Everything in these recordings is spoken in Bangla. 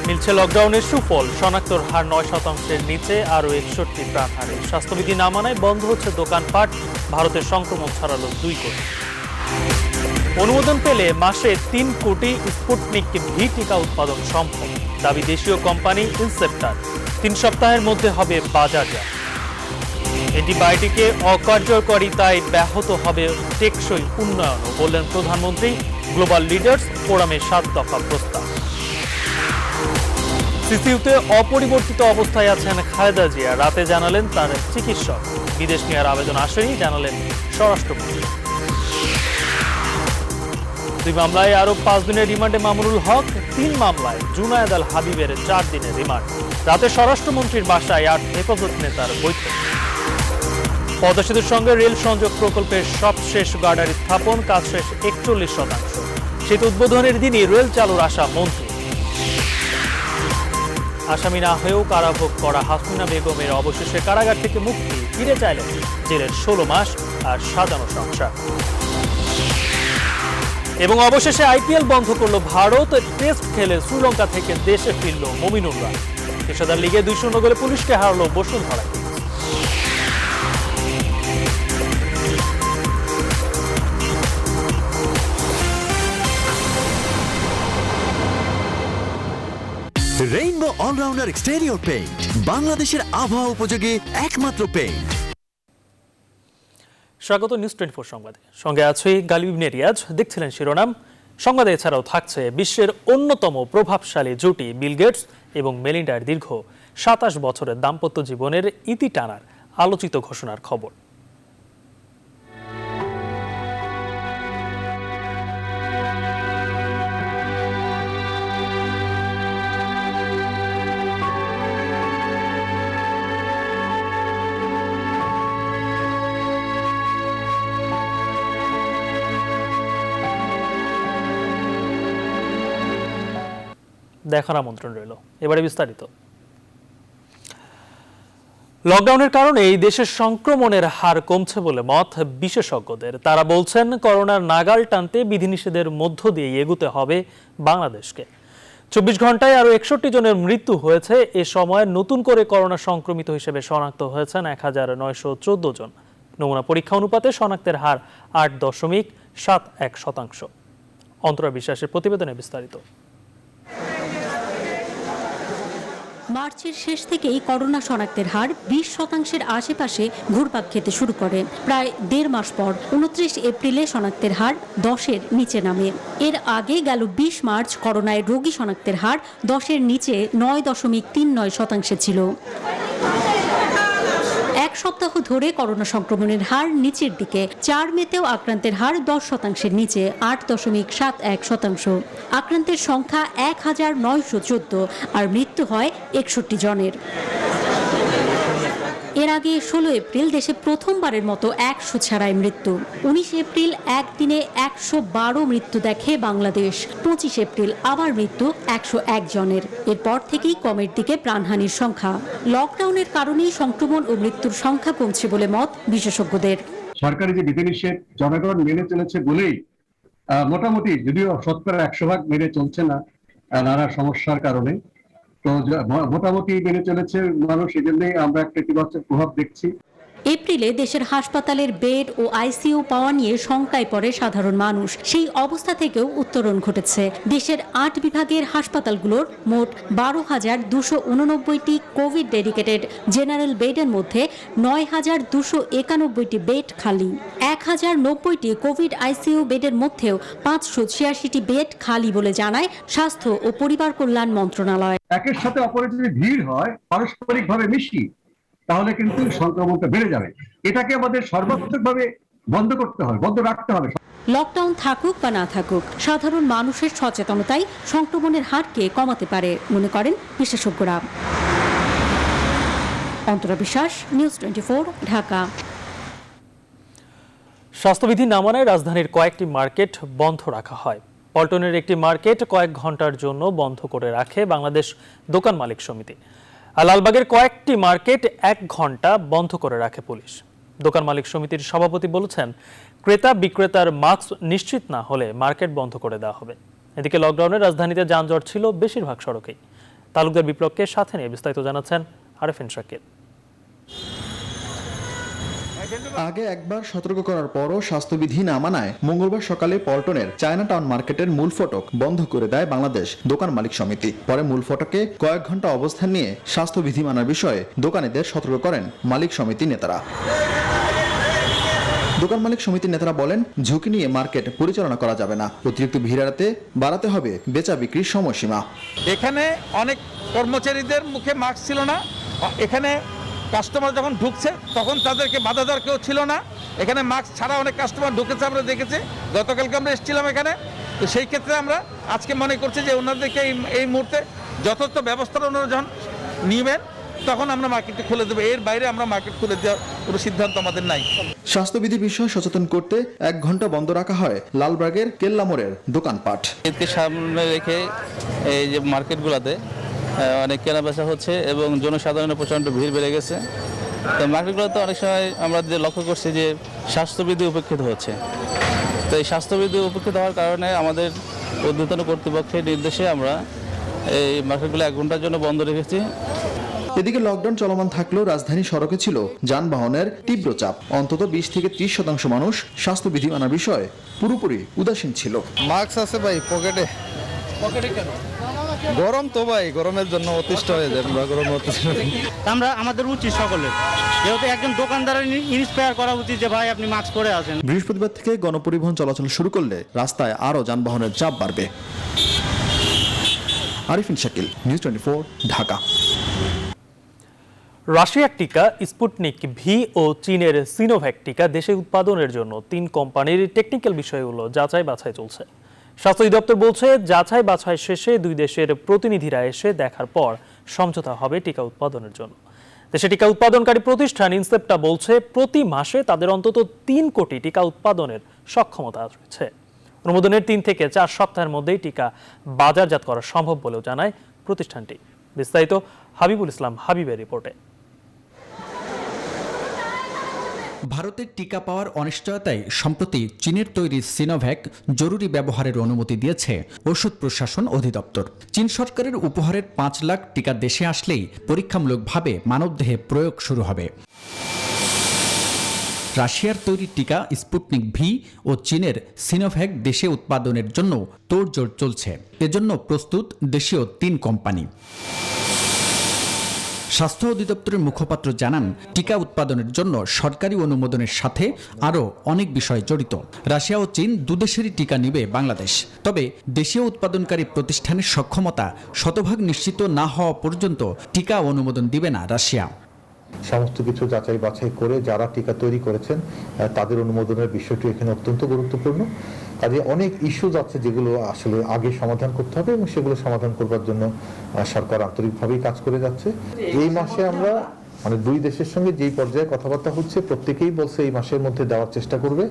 মিলছে লকডাউনের সুফল, শনাক্তর হার ৯%-এর নিচে, আরও ৬১ প্রাণহানি। স্বাস্থ্যবিধি না মানায় বন্ধ হচ্ছে দোকানপাট, ভারতের সংক্রমণ ছড়ালো ২ কোটি। অনুমোদন পেলে মাসে ৩ কোটি স্পুটনিক ভি টিকা উৎপাদন সম্ভব, দাবি দেশীয় কোম্পানি ইনসেপ্টার। ৩ সপ্তাহের মধ্যে হবে বাজারজাত। অ্যান্টিবায়োটিকে অকার্যকরিতায় ব্যাহত হবে টেকসই উন্নয়নও, বললেন প্রধানমন্ত্রী। গ্লোবাল লিডার্স ফোরামে ৭ দফা প্রস্তাব। সিসিউতে অপরিবর্তিত অবস্থায় আছেন খালেদা জিয়া, রাতে জানালেন তার চিকিৎসক। বিদেশ নেওয়ার আবেদন আসেনি, জানালেন স্বরাষ্ট্রমন্ত্রী। ২ মামলায় আরো ৫ দিনের রিমান্ডে মামুনুল হক। ৩ মামলায় জুনায়েদ আল হাবিবের ৪ দিনের রিমান্ড। রাতে স্বরাষ্ট্রমন্ত্রীর বাসায় ৮ হেফাজত নেতার বৈঠক। পদ্মা সেতুর সঙ্গে রেল সংযোগ প্রকল্পের সবশেষ গার্ডার স্থাপন, কাজ শেষ ৪১%। সেতু উদ্বোধনের দিনই রেল চালুর আশা মন্ত্রী। আসামি না হয়েও কারাভোগ করা হাসমিনা বেগমের অবশেষে কারাগার থেকে মুক্তি, ফিরে চাইলেন জেলের ১৬ মাস আর সাজানো সংসার। এবং অবশেষে আইপিএল বন্ধ করলো ভারত। টেস্ট খেলে শ্রীলঙ্কা থেকে দেশে ফিরল মমিনুল্লাহ। পেশাদার লিগে ২-০ গোলে পুলিশকে হারল Bashundhara Kings. Rainbow allrounder exterior paint, বাংলাদেশের আবহাওয়া উপযোগী একমাত্র পেইন্ট। স্বাগত নিউজ 24 সংবাদে, সঙ্গে আছি গালিব নেরিয়াজ। দেখছিলেন শিরোনাম। সংবাদে এছাড়াও থাকছে বিশ্বের অন্যতম প্রভাবশালী জুটি বিল গেটস এবং মেলিন্ডার দীর্ঘ ২৭ বছরের দাম্পত্য জীবনের ইতি টানার আলোচিত ঘোষণার খবর। দেখার আমন্ত্রণ রইল। এবারে বিস্তারিত। লকডাউনের কারণে এই দেশের সংক্রমণের হার কমছে বলে মত বিশেষজ্ঞদের। তারা বলছেন, করোনার নাগাল টানতে বিধিনিষেধের মধ্য দিয়ে এগুতে হবে বাংলাদেশকে। ২৪ ঘন্টায় আরও ৬১ জনের মৃত্যু হয়েছে। এ সময় নতুন করে করোনা সংক্রমিত হিসেবে শনাক্ত হয়েছেন ১৯১৪ জন। নমুনা পরীক্ষা অনুপাতে শনাক্তের হার ৮.৭১%। অন্তরা বিশ্বাসের প্রতিবেদনে বিস্তারিত। মার্চের শেষ থেকেই করোনা শনাক্তের হার ২০% আশেপাশে ঘুরপাক খেতে শুরু করে। প্রায় ১.৫ মাস পর ২৯ এপ্রিলে শনাক্তের হার ১০-এর নিচে নামে। এর আগে গেল ২০ মার্চ করোনায় রোগী শনাক্তের হার ১০-এর নিচে ৯.৩৯% ছিল। এক সপ্তাহ ধরে করোনা সংক্রমণের হার নিচের দিকে। ৪ মেতেও আক্রান্তের হার ১০%-এর নিচে ৮.৭১%। আক্রান্তের সংখ্যা ১,৯১৪ আর মৃত্যু হয় ৬১ জনের। এর আগে ১৬ এপ্রিল দেশে প্রথমবারের মতো ১০০ ছাড়াই মৃত্যু। ১৯ এপ্রিল একদিনে ১১২ মৃত্যু দেখে বাংলাদেশ। ২৫ এপ্রিল আবার মৃত্যু ১০১ জনের। এরপর থেকেই কমের দিকে প্রাণহানির সংখ্যা। লকডাউনের কারণেই সংক্রমণ ও মৃত্যুর সংখ্যা কমছে বলে মত বিশেষজ্ঞদের। সরকারি যে বিধিনিষেধ জনগণ মেনে চলেছে বলেই মোটামুটি, যদিও ১০০% মেনে চলছে না নানা সমস্যার কারণে, তো মোটামুটি মেনে চলেছে মানুষ, এই জন্যই আমরা একটা ইতিবাচক প্রভাব দেখছি। এপ্রিলে দেশের হাসপাতালের বেড ও আইসিইউ পাওয়া নিয়ে শঙ্কায় পড়ে সাধারণ মানুষ। সেই অবস্থা থেকেও উত্তরণ ঘটেছে। দেশের ৮ বিভাগের হাসপাতালগুলোর মোট ১২,২৮৯টি কোভিড ডেডিকেটেড জেনারেল বেডের মধ্যে ৯,২৯১টি বেড খালি। ১,০৯০টি কোভিড আইসিইউ বেডের মধ্যেও ৫৮৬টি বেড খালি বলে জানায় স্বাস্থ্য ও পরিবার কল্যাণ মন্ত্রণালয়। একের সাথে অপরের যদি ভিড় হয়, পারস্পরিকভাবে মিশি, তাহলে কিন্তু সংক্রমণটা বেড়ে যাবে। এটাকে আমাদের সর্বাত্মকভাবে বন্ধ করতে হবে, বন্ধ রাখতে হবে। লকডাউন থাকুক বা না থাকুক, সাধারণ মানুষের সচেতনতাই সংক্রমণের হারকে কমাতে পারে মনে করেন বিশেষজ্ঞরা। অন্তরা বিশ্বাস, নিউজ 24, ঢাকা। স্বাস্থ্যবিধি না মানায় রাজধানীর কয়েকটি মার্কেট বন্ধ রাখা হয়। পল্টনের একটি মার্কেট কয়েক ঘন্টার জন্য বন্ধ করে রাখে বাংলাদেশ দোকান মালিক সমিতি। লালবাগের কয়েকটি মার্কেট ১ ঘন্টা বন্ধ করে রাখে পুলিশ। দোকান মালিক সমিতির সভাপতি বলেছেন, ক্রেতা বিক্রেতার মাস্ক নিশ্চিত না হলে মার্কেট বন্ধ করে দেওয়া হবে। এদিকে লকডাউনে রাজধানীতে যানজট ছিল বেশিরভাগ সড়কেই। তালুকদার বিপ্লবকে সাথে নিয়ে বিস্তারিত জানাচ্ছেন আরেফিন শাকিল। আগে একবার সতর্ক করার পরও স্বাস্থ্যবিধি না মানায় মঙ্গলবার সকালে পল্টনের চায়না টাউন মার্কেটের মূল ফটক বন্ধ করে দেয় বাংলাদেশ দোকান মালিক সমিতি। পরে মূল ফটকে কয়েক ঘন্টা অবস্থান নিয়ে স্বাস্থ্যবিধি মানার বিষয়ে দোকানীদের সতর্ক করেন মালিক সমিতির নেতারা। দোকান মালিক সমিতির নেতারা বলেন, ঝুঁকি নিয়ে মার্কেট পরিচালনা করা যাবে না, অতিরিক্ত ভিড় এড়াতে বাড়াতে হবে বেচা বিক্রির সময়সীমা। এখানে অনেক কর্মচারীদের মুখে মাস্ক ছিল না, এখানে কাস্টমার যখন ঢুকছে তখন তাদেরকে বাধা দেওয়ার কেউ ছিল না। এখানে মাস্ক ছাড়া অনেক কাস্টমার ঢুকেছে, আমরা দেখেছি। গতকালকে আমরা এসেছিলাম এখানে, তো সেই ক্ষেত্রে আমরা আজকে মনে করছি যে ওনাদেরকে এই মুহূর্তে যথাযথ ব্যবস্থা ওনারা যখন নেবেন তখন আমরা মার্কেটটি খুলে দেবো। এর বাইরে আমরা মার্কেট খুলে দেওয়ার কোনো সিদ্ধান্ত আমাদের নাই। স্বাস্থ্যবিধি বিষয়ে সচেতন করতে 1 ঘন্টা বন্ধ রাখা হয় লালবাগের কেল্লা মোড়ের দোকানপাট। ঈদকে সামনে রেখে এই যে মার্কেটগুলোতে অনেক কেনা বেচা হচ্ছে এবং জনসাধারণের প্রচণ্ড ভিড় বেড়ে গেছে। তো মার্কেটগুলোতে অনেক সময় আমরা লক্ষ্য করছি যে স্বাস্থ্যবিধি উপেক্ষিত হচ্ছে। তো এই স্বাস্থ্যবিধি উপেক্ষিত হওয়ার কারণে আমাদের ঊর্ধ্বতন কর্তৃপক্ষের নির্দেশে আমরা এই মার্কেটগুলো 1 ঘন্টার জন্য বন্ধ রেখেছি। এদিকে লকডাউন চলমান থাকলেও রাজধানী সড়কে ছিল যানবাহনের তীব্র চাপ। অন্তত 20 থেকে 30% মানুষ স্বাস্থ্যবিধি মানার বিষয়ে পুরোপুরি উদাসীন ছিল। মাস্ক আছে ভাই পকেটে। কেন? গরম তো ভাই, গরমের জন্য অতিষ্ঠ হয়ে যায়। আমরা আমাদের উচিত সকলের, যেহেতু একজন দোকানদারের ইন্সপায়ার করা উচিত যে ভাই আপনি মাস্ক পরে আছেন। বৃহস্পতিবার থেকে গণপরিবহন চলাচল শুরু করলে রাস্তায় আরও যানবাহনের চাপ বাড়বে। আরিফিন শাকিল, নিউজ 24, ঢাকা। রাশিয়ার টিকা স্পুটনিক ভি ও চীনের সিনোভ্যাক টিকা দেশে উৎপাদনের জন্য 3 কোম্পানির টেকনিক্যাল বিষয়গুলো যাচাই বাছাই চলছে। স্বাস্থ্য অধিদপ্তর বলছে, যাচাই বাছাই শেষে 2 দেশের প্রতিনিধিরা এসে দেখার পর সমঝোতা হবে টিকা উৎপাদনের জন্য। দেশে টিকা উৎপাদনকারী প্রতিষ্ঠান ইনসেপ্টা বলছে, প্রতি মাসে তাদের অন্তত 3 কোটি টিকা উৎপাদনের সক্ষমতা রয়েছে। অনুমোদনের 3 থেকে 4 সপ্তাহের মধ্যেই টিকা বাজারজাত করা সম্ভব বলেও জানায় প্রতিষ্ঠানটি। বিস্তারিত হাবিবুল ইসলাম হাবিবের রিপোর্টে। ভারতের টিকা পাওয়ার অনিশ্চয়তায় সম্প্রতি চীনের তৈরি সিনোভ্যাক জরুরি ব্যবহারের অনুমতি দিয়েছে ওষুধ প্রশাসন অধিদপ্তর। চীন সরকারের উপহারের 5 লাখ টিকা দেশে আসলেই পরীক্ষামূলকভাবে মানবদেহে প্রয়োগ শুরু হবে। রাশিয়ার তৈরি টিকা স্পুটনিক ভি ও চীনের সিনোভ্যাক দেশে উৎপাদনের জন্য তোড়জোড় চলছে। এজন্য প্রস্তুত দেশীয় 3 কোম্পানি। স্বাস্থ্য অধিদপ্তরের মুখপাত্র জানান, টিকা উৎপাদনের জন্য সরকারি অনুমোদনের সাথে আরও অনেক বিষয় জড়িত। রাশিয়া ও চীন 2 দেশেরই টিকা নিবে বাংলাদেশ। তবে দেশীয় উৎপাদনকারী প্রতিষ্ঠানের সক্ষমতা শতভাগ নিশ্চিত না হওয়া পর্যন্ত টিকা অনুমোদন দিবে না রাশিয়া। সমস্ত কিছু যাচাই বাছাই করে যারা টিকা তৈরি করেছেন তাদের অনুমোদনের বিষয়টি এখানে অত্যন্ত গুরুত্বপূর্ণ। কাজে অনেক ইস্যুজ আছে যেগুলো আসলে আগে সমাধান করতে হবে এবং সেগুলো সমাধান করবার জন্য সরকার আন্তরিকভাবেই কাজ করে যাচ্ছে। এই মাসে আমরা 2 দেশের সঙ্গে যেই পর্যায়ে কথাবার্তা হচ্ছে প্রত্যেকেই বলছে এই মাসের মধ্যে দেওয়ার চেষ্টা করবে।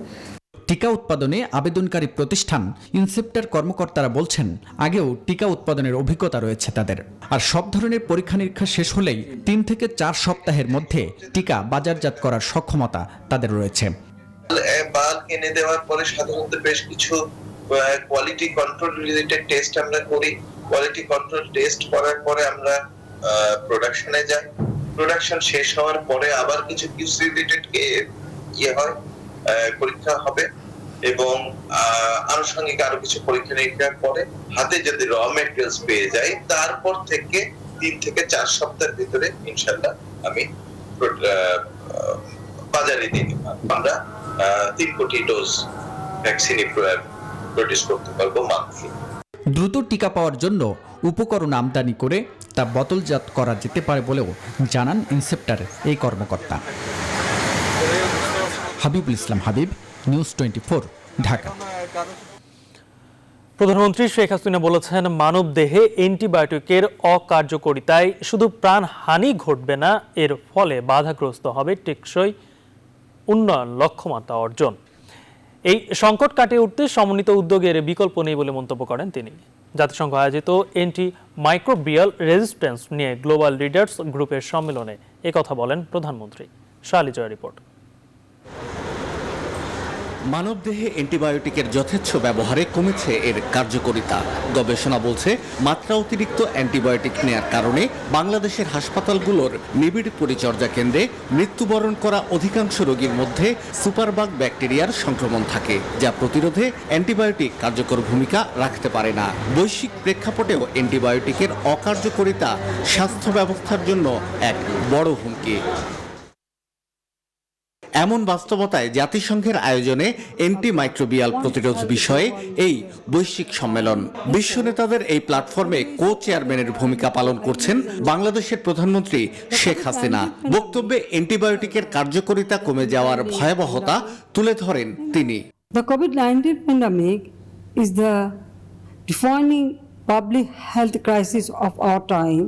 টিকা উৎপাদনে আবেদনকারী প্রতিষ্ঠান ইনসেপ্টার কর্মকর্তারা বলছেন, আগেও টিকা উৎপাদনের অভিজ্ঞতা রয়েছে তাদের। আর সব ধরনের পরীক্ষা নিরীক্ষা শেষ হলেই 3 থেকে 4 সপ্তাহের মধ্যে টিকা বাজারজাত করার সক্ষমতা তাদের রয়েছে। বাল্ক এনে দেওয়ার পরে সাধারণত বেশ কিছু কোয়ালিটি কন্ট্রোল রিলেটেড টেস্ট আমরা করি। কোয়ালিটি কন্ট্রোল টেস্ট করার পরে আমরা প্রোডাকশনে যাই। প্রোডাকশন শেষ হওয়ার পরে আবার কিছু কিউসি রিলেটেড হয়, পরীক্ষা হবে এবং আনুষঙ্গিক আরো কিছু পরীক্ষা নিরীক্ষার পরে হাতে যদি র মেটেরিয়ালস পেয়ে যাই, তারপর থেকে 3 থেকে 4 সপ্তাহের ভিতরে ইনশাআল্লাহ আমি বাজারে দিয়ে দিব। আমরা 3 কোটি ডোজ ভ্যাকসিন প্রডিউস করতে পারবো মান্থলি। দ্রুত টিকা পাওয়ার জন্য উপকরণ আমদানি করে তা বোতলজাত করা যেতে পারে বলেও জানান ইনসেপ্টার এই কর্মকর্তা। হাবিবুল ইসলাম হাবিব, নিউজ 24, ঢাকা। প্রধানমন্ত্রী শেখ হাসিনা বলেছেন, মানব দেহে অ্যান্টিবায়োটিকের অকার্যকরিতায় শুধু প্রাণহানি ঘটবে না, এর ফলে বাধাগ্রস্ত হবে টেকসই উন্নয়ন লক্ষ্যমাত্রা অর্জন। এই সংকট কাটিয়ে উঠতে সমন্বিত উদ্যোগের বিকল্প নেই বলে মন্তব্য করেন তিনি। জাতিসংঘ আয়োজিত অ্যান্টি মাইক্রোবিয়াল রেজিস্ট্যান্স নিয়ে গ্লোবাল লিডার্স গ্রুপের সম্মেলনে একথা বলেন প্রধানমন্ত্রী। শালিজয় রিপোর্ট। মানবদেহে অ্যান্টিবায়োটিকের যথেচ্ছ ব্যবহারে কমেছে এর কার্যকারিতা। গবেষণা বলছে মাত্রা অতিরিক্ত অ্যান্টিবায়োটিক নেয়ার কারণে বাংলাদেশের হাসপাতালগুলোর নিবিড় পরিচর্যা কেন্দ্রে মৃত্যুবরণ করা অধিকাংশ রোগীর মধ্যে সুপারবাগ ব্যাকটেরিয়ার সংক্রমণ থাকে, যা প্রতিরোধে অ্যান্টিবায়োটিক কার্যকর ভূমিকা রাখতে পারে না। বৈশ্বিক প্রেক্ষাপটেও অ্যান্টিবায়োটিকের অকার্যকারিতা স্বাস্থ্য ব্যবস্থার জন্য এক বড় হুমকি। এমন বাস্তবতায় জাতিসংঘের আয়োজনে অ্যান্টিমাইক্রোবিয়াল প্রতিরোধ বিষয়ে এই বৈশ্বিক সম্মেলন। বিশ্ব নেতাদের এই প্ল্যাটফর্মে কো চেয়ারম্যানের ভূমিকা পালন করছেন বাংলাদেশের প্রধানমন্ত্রী শেখ হাসিনা। বক্তব্যে অ্যান্টিবায়োটিকের কার্যকারিতা কমে যাওয়ার ভয়াবহতা তুলে ধরেন তিনি। The COVID-19 pandemic is the defining public health crisis of our time.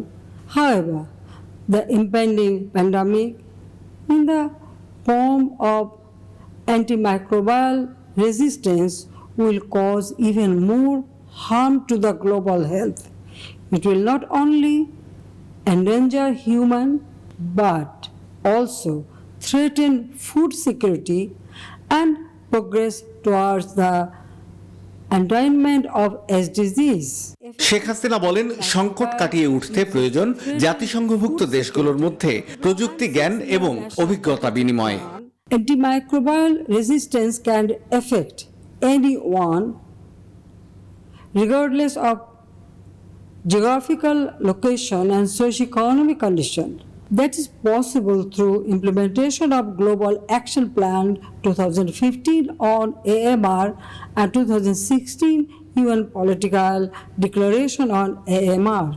However, the impending pandemic in the form of antimicrobial resistance will cause even more harm to the global health. It will not only endanger human but also threaten food security and progress towards the attainment of SDGs. Sheikh Hasina বলেন, সংকট কাটিয়ে উঠতে প্রয়োজন জাতিসংঘভুক্ত দেশগুলোর মধ্যে প্রযুক্তি জ্ঞান এবং অভিজ্ঞতা বিনিময়। Antimicrobial resistance can affect anyone regardless of geographical location and socio-economic condition. That is possible through implementation of Global Action Plan 2015 on AMR and 2016 UN Political Declaration on AMR.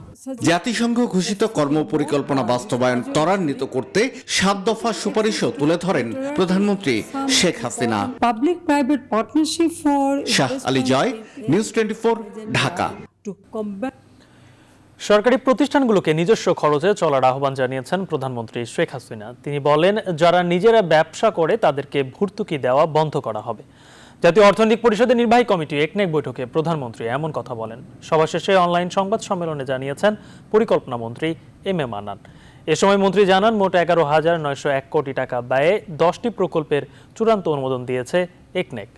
জাতিসংঘ ঘোষিত কর্মপরিকল্পনা বাস্তবায়ন ত্বরান্বিত করতে 7 দফা সুপারিশও তুলে ধরেন প্রধানমন্ত্রী Sheikh Hasina. Public private partnership for Shah Ali Joy, news 24, Dhaka. সরকারি প্রতিষ্ঠানগুলোকে নিজস্ব খরচে চলার আহ্বান জানিয়েছেন প্রধানমন্ত্রী শেখ হাসিনা। তিনি বলেন, যারা নিজেরা ব্যবসা করে তাদেরকে ভর্তুকি দেওয়া বন্ধ করা হবে। জাতীয় অর্থনৈতিক পরিষদের নির্বাহী কমিটি একনেক বৈঠকে প্রধানমন্ত্রী এমন কথা বলেন। সভা শেষে অনলাইন সংবাদ সম্মেলনে জানিয়েছেন পরিকল্পনা মন্ত্রী এম এ মান্নান। এ সময় মন্ত্রী জানান, মোট 11,901 কোটি টাকা ব্যয়ে 10টি প্রকল্পের চূড়ান্ত অনুমোদন দিয়েছে একনেক।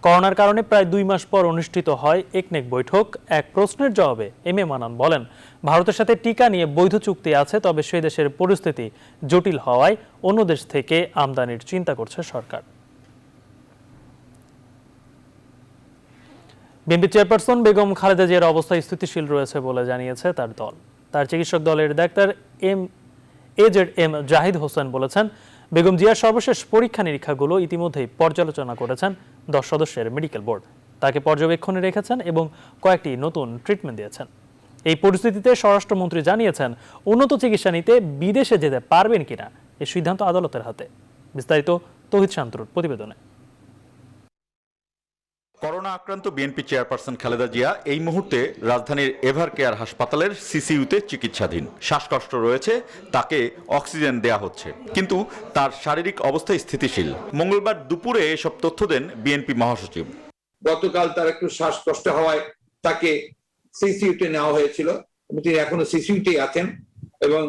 করোনার কারণে প্রায় 2 মাস পর অনুষ্ঠিত হয় একনেক বৈঠক। এক প্রশ্নের জবাবে এম এ মান্নান বলেন, ভারতের সাথে টিকা নিয়ে বৈধ চুক্তি আছে, তবে সেই দেশের পরিস্থিতি জটিল হওয়ায় অন্য দেশ থেকে আমদানির চিন্তা করছে সরকার। বিএনপি চেয়ারপারসন বেগম খালেদা জিয়ার অবস্থা স্থিতিশীল রয়েছে বলে জানিয়েছে তার দল। তার চিকিৎসক দলের ডাক্তার এজেড জাহিদ হোসেন বলেছেন, বেগম জিয়ার সর্বশেষ পরীক্ষা নিরীক্ষাগুলো ইতিমধ্যেই পর্যালোচনা করেছেন 10 সদস্যের মেডিকেল বোর্ড। তাকে পর্যবেক্ষণে রেখেছেন এবং কয়েকটি নতুন ট্রিটমেন্ট দিয়েছেন। এই পরিস্থিতিতে স্বরাষ্ট্রমন্ত্রী জানিয়েছেন, উন্নত চিকিৎসা নিতে বিদেশে যেতে পারবেন কিনা এই সিদ্ধান্ত আদালতের হাতে। বিস্তারিত তৌহিদ শান্তরুর প্রতিবেদনে। করোনা আক্রান্ত বিএনপি চেয়ারপারসন খালেদা জিয়া এই মুহূর্তে রাজধানীর এভার কেয়ার হাসপাতালের সিসিইউতে চিকিৎসাধীন। শ্বাসকষ্ট রয়েছে, তাকে অক্সিজেন দেয়া হচ্ছে, কিন্তু তার শারীরিক অবস্থা স্থিতিশীল। মঙ্গলবার দুপুরে এসব তথ্য দেন বিএনপি মহাসচিব। গতকাল তার একটু শ্বাসকষ্ট হওয়ায় তাকে সিসিইউতে নেওয়া হয়েছিল, তিনি এখনো সিসিইউতে আছেন এবং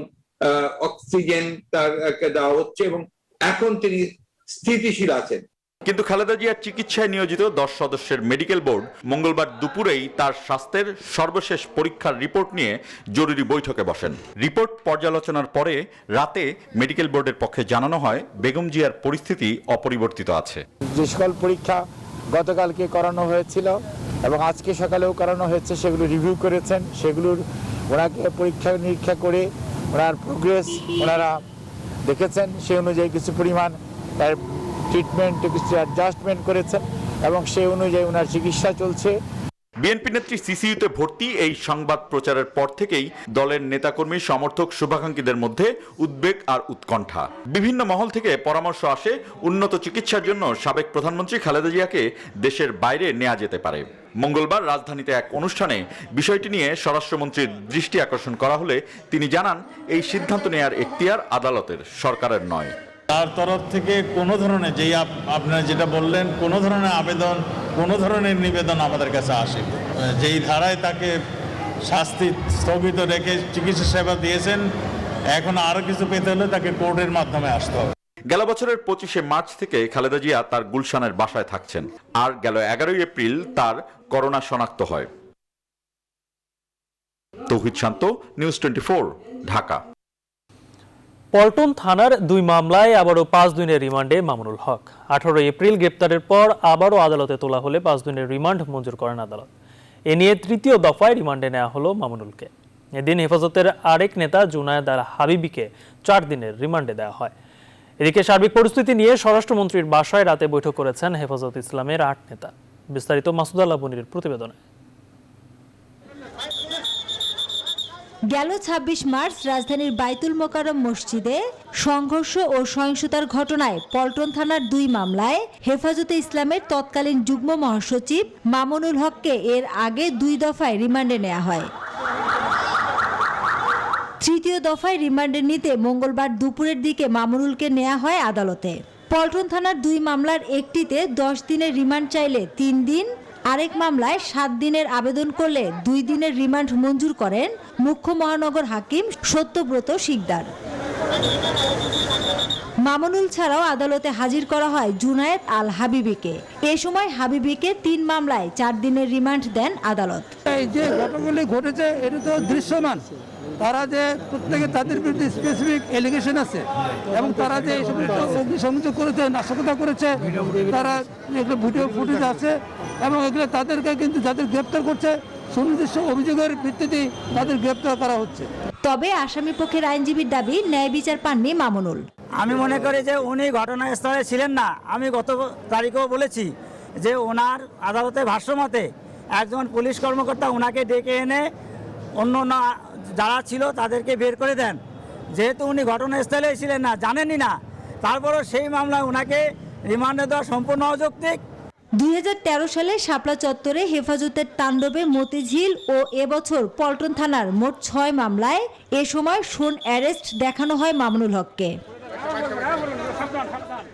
অক্সিজেন তাকে দেওয়া হচ্ছে এবং এখন তিনি স্থিতিশীল আছেন। কিন্তু খালেদা জিয়ার চিকিৎসায় নিয়োজিত 10 সদস্যের মেডিকেল বোর্ড মঙ্গলবার দুপুরেই তার স্বাস্থ্যের সর্বশেষ পরীক্ষার রিপোর্ট নিয়ে জরুরি বৈঠকে বসেন। রিপোর্ট পর্যালোচনার পরে রাতে মেডিকেল বোর্ডের পক্ষে জানানো হয়, বেগম জিয়ার পরিস্থিতি অপরিবর্তিত আছে। যে সকল পরীক্ষা গতকালকে করানো হয়েছিল এবং আজকে সকালেও করানো হয়েছে, সেগুলো রিভিউ করেছেন। সেগুলোর ওনাকে পরীক্ষা নিরীক্ষা করে ওনার প্রোগ্রেস ওনারা দেখেছেন। সেই অনুযায়ী কিছু পরিমাণ তার ট্রিটমেন্ট, কিছু অ্যাডজাস্টমেন্ট করেছেন এবং সেই অনুযায়ী ওনার চিকিৎসা চলছে। বিএনপি নেত্রী সিসিইউতে ভর্তি এই সংবাদ প্রচারের পর থেকেই দলের নেতাকর্মী, সমর্থক, শুভাকাঙ্ক্ষীদের মধ্যে উদ্বেগ আর উৎকণ্ঠা। বিভিন্ন মহল থেকে পরামর্শ আসে, উন্নত চিকিৎসার জন্য সাবেক প্রধানমন্ত্রী খালেদা জিয়াকে দেশের বাইরে নেওয়া যেতে পারে। মঙ্গলবার রাজধানীতে এক অনুষ্ঠানে বিষয়টি নিয়ে স্বরাষ্ট্রমন্ত্রীর দৃষ্টি আকর্ষণ করা হলে তিনি জানান, এই সিদ্ধান্ত নেয়ার এখতিয়ার আদালতের, সরকারের নয়। তার তরফ থেকে কোনো ধরনের, যেই আপনারা যেটা বললেন, কোনো ধরনের আবেদন, কোনো ধরনের নিবেদন আমাদের কাছে আসে, যেই ধারায় তাকে শাস্তি স্থগিত রেখে চিকিৎসা সেবা দিয়েছেন, এখন আরো কিছু পেতে হলে তাকে কোর্টের মাধ্যমে আসতে হবে। গেল বছরের 25শে মার্চ থেকে খালেদা জিয়া তার গুলশানের বাসায় থাকছেন, আর গেল 11ই এপ্রিল তার করোনা শনাক্ত হয়। তৌহিদ শান্ত, নিউজ 24, ঢাকা। পল্টন থানার 2 মামলায় আবারও 5 দিনের রিমান্ডে মামুনুল হক। 18 এপ্রিল গ্রেপ্তারের পর আবারও আদালতে তোলা হলে 5 দিনের রিমান্ড মঞ্জুর করেন আদালত। এ নিয়ে তৃতীয় দফায় রিমান্ডে নেওয়া হলো মামুনুলকে। এদিন হেফাজতের আরেক নেতা জুনায়েদ আল হাবিবিকে 4 দিনের রিমান্ডে দেওয়া হয়। এদিকে সার্বিক পরিস্থিতি নিয়ে স্বরাষ্ট্রমন্ত্রীর বাসায় রাতে বৈঠক করেছেন হেফাজত ইসলামের 8 নেতা। বিস্তারিত মাসুদ আল্লাহ বনির প্রতিবেদনে। গেল 26 মার্চ রাজধানীর বাইতুল মোকাররম মসজিদে সংঘর্ষ ও সহিংসতার ঘটনায় পল্টন থানার 2 মামলায় হেফাজতে ইসলামের তৎকালীন যুগ্ম মহাসচিব মামুনুল হককে এর আগে 2 দফায় রিমান্ডে নেওয়া হয়। তৃতীয় দফায় রিমান্ডে নিতে মঙ্গলবার দুপুরের দিকে মামুনুলকে নেওয়া হয় আদালতে। পল্টন থানার 2 মামলার একটিতে 10 দিনের রিমান্ড চাইলে 3 দিন, আরেক মামলায় 7 দিনের আবেদন করলে 2 দিনের রিমান্ড মঞ্জুর করেন মুখ্য মহানগর হাকিম সত্যব্রত শিকদার। মামুনুল ছাড়াও আদালতে হাজির করা হয় জুনায়েদ আল হাবিবিকে। এ সময় হাবিবিকে 3 মামলায় 4 দিনের রিমান্ড দেন আদালত। এই যে ঘটনাগুলি ঘটেছে এটা তো দৃশ্যমান, তারা যে প্রত্যেকে তাদের বিরুদ্ধে স্পেসিফিক এলিগেশন আছে এবং তারা যে এই সমস্ত অগ্নিসংযোগ করেছে, নাশকতা করেছে, তারা এগুলো ভিডিও ফুটেজ আছে এবং এগুলো তাদেরকে কিন্তু যাদের গ্রেপ্তার করছে সুনির্দিষ্ট অভিযোগের ভিত্তিতে তাদের গ্রেপ্তার করা হচ্ছে। তবে আসামি পক্ষের আইনজীবীর দাবি ন্যায় বিচার পাননি মামুনুল। আমি মনে করি যে উনি ঘটনাস্থলে ছিলেন না। আমি গত তারিখেও বলেছি যে ওনার আদালতে ভাষ্যমতে একজন পুলিশ কর্মকর্তা ওনাকে ডেকে এনে অন্য যারা ছিল তাদেরকে বের করে দেন। যেহেতু উনি ঘটনাস্থলে ছিলেন না, জানেনই না, তারপরও সেই মামলায় ওনাকে রিমান্ডে দেওয়া সম্পূর্ণ অযৌক্তিক। 2013 সালে শাপলা চত্বরে হেফাজতের তাণ্ডবে মতিঝিল ও এবছর পল্টন থানার মোট 6 মামলায় এ সময় শোন অ্যারেস্ট দেখানো হয় মামুনুল হককে।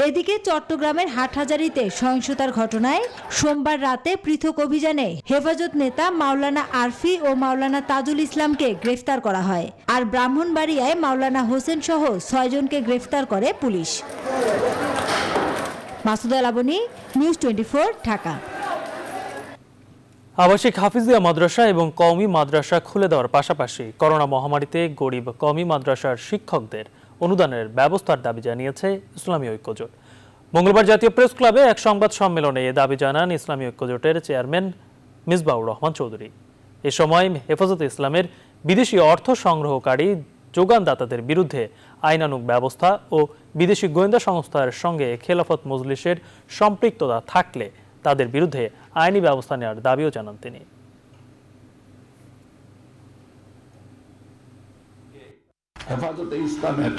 এদিকে চট্টগ্রামের হাটহাজারীতে সহিংসতার ঘটনায় সোমবার রাতে পৃথক অভিযানে হেফাজত নেতা মাওলানা আরফি ও মাওলানা তাজুল ইসলামকে গ্রেফতার করা হয়। আর ব্রাহ্মণবাড়িয়ায় মাওলানা হোসেন সহ 6 জনকে গ্রেফতার করে পুলিশ। মাসুদ আলাবনী, নিউজ 24, ঢাকা। আবাসিক হাফিজিয়া মাদ্রাসা এবং কওমি মাদ্রাসা খুলে দেওয়ার পাশাপাশি করোনা মহামারীতে গরিব কওমি মাদ্রাসার শিক্ষকদের অনুদানের ব্যবস্থার দাবি জানিয়েছে ইসলামী ঐক্যজোট। মঙ্গলবার জাতীয় প্রেস ক্লাবে এক সংবাদ সম্মেলনে এ দাবি জানান ইসলামী ঐক্যজোটের চেয়ারম্যান মিসবাউর রহমান চৌধুরী। এ সময় হেফাজতে ইসলামের বিদেশি অর্থ সংগ্রহকারী যোগানদাতাদের বিরুদ্ধে আইনানুগ ব্যবস্থা ও বিদেশি গোয়েন্দা সংস্থার সঙ্গে খেলাফত মজলিসের সম্পৃক্ততা থাকলে তাদের বিরুদ্ধে আইনি ব্যবস্থা নেওয়ার দাবিও জানান তিনি। হেফাজতে ইসলামের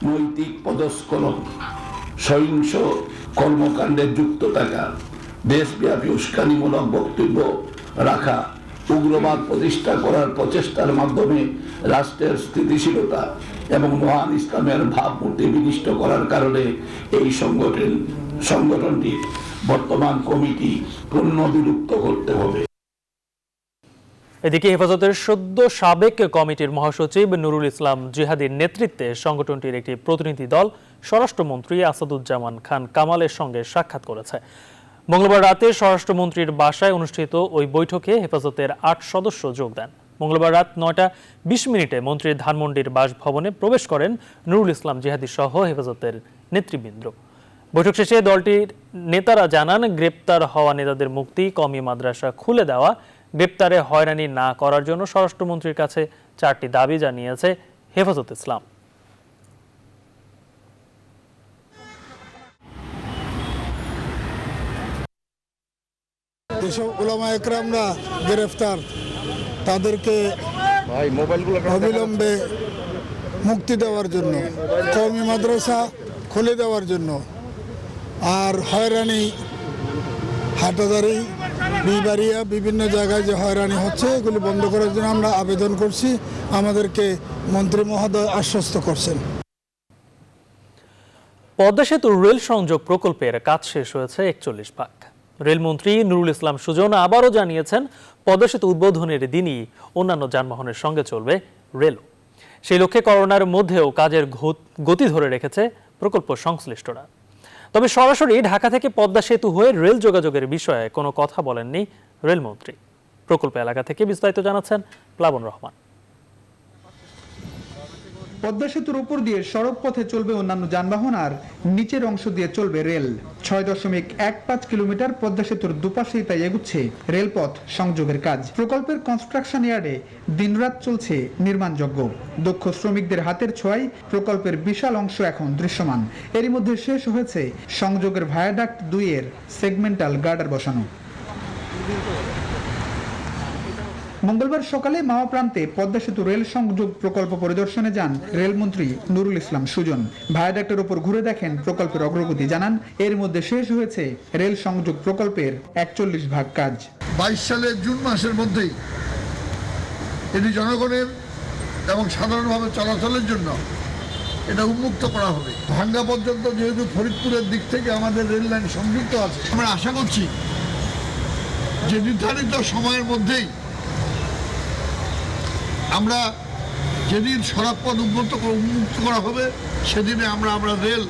নৈতিক পদস্খলন, সহিংস কর্মকাণ্ডে যুক্ত থাকা, দেশব্যাপী উস্কানিমূলক বক্তব্য রাখা, উগ্রবাদ প্রতিষ্ঠা করার প্রচেষ্টার মাধ্যমে রাষ্ট্রের স্থিতিশীলতা এবং মহান ইসলামের ভাবমূর্তি বিনষ্ট করার কারণে এই সংগঠনটির বর্তমান কমিটি পুনর্বিলুপ্ত করতে হবে। এদিকে হেফাজতের সদ্য সাবেক কমিটির মহাসচিব নুরুল ইসলাম জিহাদির নেতৃত্বে সংগঠনটির একটি প্রতিনিধি দল স্বরাষ্ট্রমন্ত্রী আসাদুজ্জামান খান কামালের সঙ্গে সাক্ষাৎ করেছে। মঙ্গলবার রাতে স্বরাষ্ট্রমন্ত্রীর বাসায় অনুষ্ঠিত ওই বৈঠকে হেফাজতের 8 সদস্য যোগ দেন। মঙ্গলবার রাত 9:20 মন্ত্রীর ধানমন্ডির বাসভবনে প্রবেশ করেন নুরুল ইসলাম জিহাদি সহ হেফাজতের নেতৃবৃন্দ। বৈঠক শেষে দলটির নেতারা জানান, গ্রেপ্তার হওয়া নেতাদের মুক্তি, কওমি মাদ্রাসা খুলে দেওয়া, গ্রেপ্তারে হয়রানি না করার জন্য স্বরাষ্ট্রমন্ত্রীর কাছে 4টি দাবি জানিয়েছে হেফাজত ইসলাম। যেসব উলামা একরামরা গ্রেফতার তাদেরকে অবিলম্বে মুক্তি দেওয়ার জন্য, কওমি মাদ্রাসা খুলে দেওয়ার জন্য, আর হয়রানি হাটহাজারী, বিবাড়িয়া বিভিন্ন জায়গায় যে হয়রানি হচ্ছে এগুলি বন্ধ করার জন্য আমরা আবেদন করছি। আমাদেরকে মন্ত্রী মহোদয় আশ্বস্ত করছেন। পদ্মা সেতু রেল সংযোগ প্রকল্পের কাজ শেষ হয়েছে 41 ভাগ। রেলমন্ত্রী নুরুল ইসলাম সুজন আবারও জানিয়েছেন, পদ্মা সেতু উদ্বোধনের দিনই অন্যান্য যানবাহনের সঙ্গে চলবে রেল। সেই লক্ষ্যে করোনার মধ্যেও কাজের গতি ধরে রেখেছে প্রকল্প সংশ্লিষ্টরা। তবে সরাসরি ঢাকা থেকে পদ্মা সেতু হয়ে রেল যোগাযোগের বিষয়ে কোনো কথা বলেননি রেলমন্ত্রী। প্রকল্প এলাকা থেকে বিস্তারিত জানাচ্ছেন প্লাবন রহমান। পদ্মা সেতুর উপর দিয়ে সড়ক পথে চলবে অন্যান্য যানবাহন আর নিচের অংশ দিয়ে চলবে রেল। 6.15 কিলোমিটার পদ্মা সেতুর দুপাশেই তাই এগুচ্ছে রেলপথ সংযোগের কাজ। প্রকল্পের কনস্ট্রাকশন ইয়ার্ডে দিনরাত চলছে নির্মাণযজ্ঞ। দক্ষ শ্রমিকদের হাতের ছোঁয়ায় প্রকল্পের বিশাল অংশ এখন দৃশ্যমান। এরই মধ্যে শেষ হয়েছে সংযোগের ভায়াডাক্ট 2 এর সেগমেন্টাল গার্ডার বসানো। মঙ্গলবার সকালে মাওয়া প্রান্তে পদ্মা সেতু রেল সংযোগ প্রকল্প পরিদর্শনে যান রেলমন্ত্রী নুরুল ইসলাম সুজন। ভায়াডাক্টের উপর ঘুরে দেখেন প্রকল্পের অগ্রগতি, জানান এর মধ্যে শেষ হয়েছে রেল সংযোগ প্রকল্পের 41 ভাগ কাজ। 22 সালের জুন মাসের মধ্যেই এটি জনগণের এবং সাধারণভাবে চলাচলের জন্য এটা উন্মুক্ত করা হবে। ভাঙ্গা পর্যন্ত যেহেতু ফরিদপুরের দিক থেকে আমাদের রেল লাইন সংযুক্ত আছে, আমরা আশা করছি যে নির্ধারিত সময়ের মধ্যেই আমরা যেদিন সড়কপথ উন্মুক্ত করা হবে সেদিনে আমরা রেল,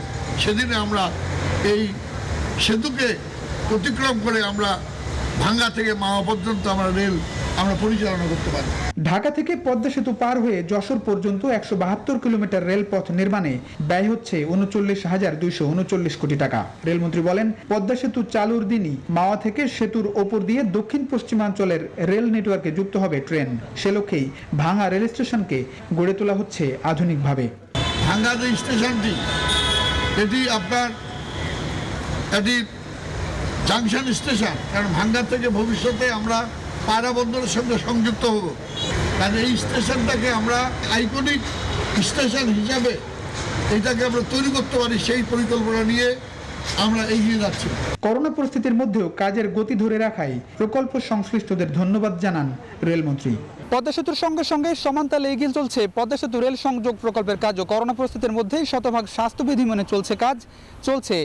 সেদিনে আমরা এই সেতুকে অতিক্রম করে আমরা ভাঙ্গা থেকে মাওয়া পর্যন্ত আমরা পরিচালনা করতে পারি। ঢাকা থেকে পদ্মা সেতু পার হয়ে যশোর পর্যন্ত 172 কিলোমিটার রেলপথ নির্মাণে ব্যয় হচ্ছে 39,239 কোটি টাকা। রেলমন্ত্রী বলেন, পদ্মা সেতু চালুর দিনই মাওয়া থেকে সেতুর ওপর দিয়ে দক্ষিণ পশ্চিমাঞ্চলের রেল নেটওয়ার্কে যুক্ত হবে ট্রেন। সে লক্ষ্যেই ভাঙ্গা রেল স্টেশনকে গড়ে তোলা হচ্ছে আধুনিকভাবে। ভাঙ্গা যে স্টেশনটি, এটি জাংশন স্টেশন, কারণ ভাঙ্গা থেকে ভবিষ্যতে আমরা পায়রা বন্দরের সঙ্গে সংযুক্ত হব। কারণ এই স্টেশনটাকে আমরা আইকনিক স্টেশন হিসাবে এটাকে আমরা তৈরি করতে পারি, সেই পরিকল্পনা নিয়ে আমরা এগিয়ে যাচ্ছি। করোনা পরিস্থিতির মধ্যেও কাজের গতি ধরে রাখায় প্রকল্প সংশ্লিষ্টদের ধন্যবাদ জানান রেলমন্ত্রী। পদ্মা সেতুর সঙ্গে সঙ্গে সমান্তরালে এগিয়ে চলছে পদ্মা সেতু রেল সংযোগ প্রকল্পের কাজও। করোনা পরিস্থিতির মধ্যেই শতভাগ স্বাস্থ্যবিধি মেনে চলছে কাজ, চলছে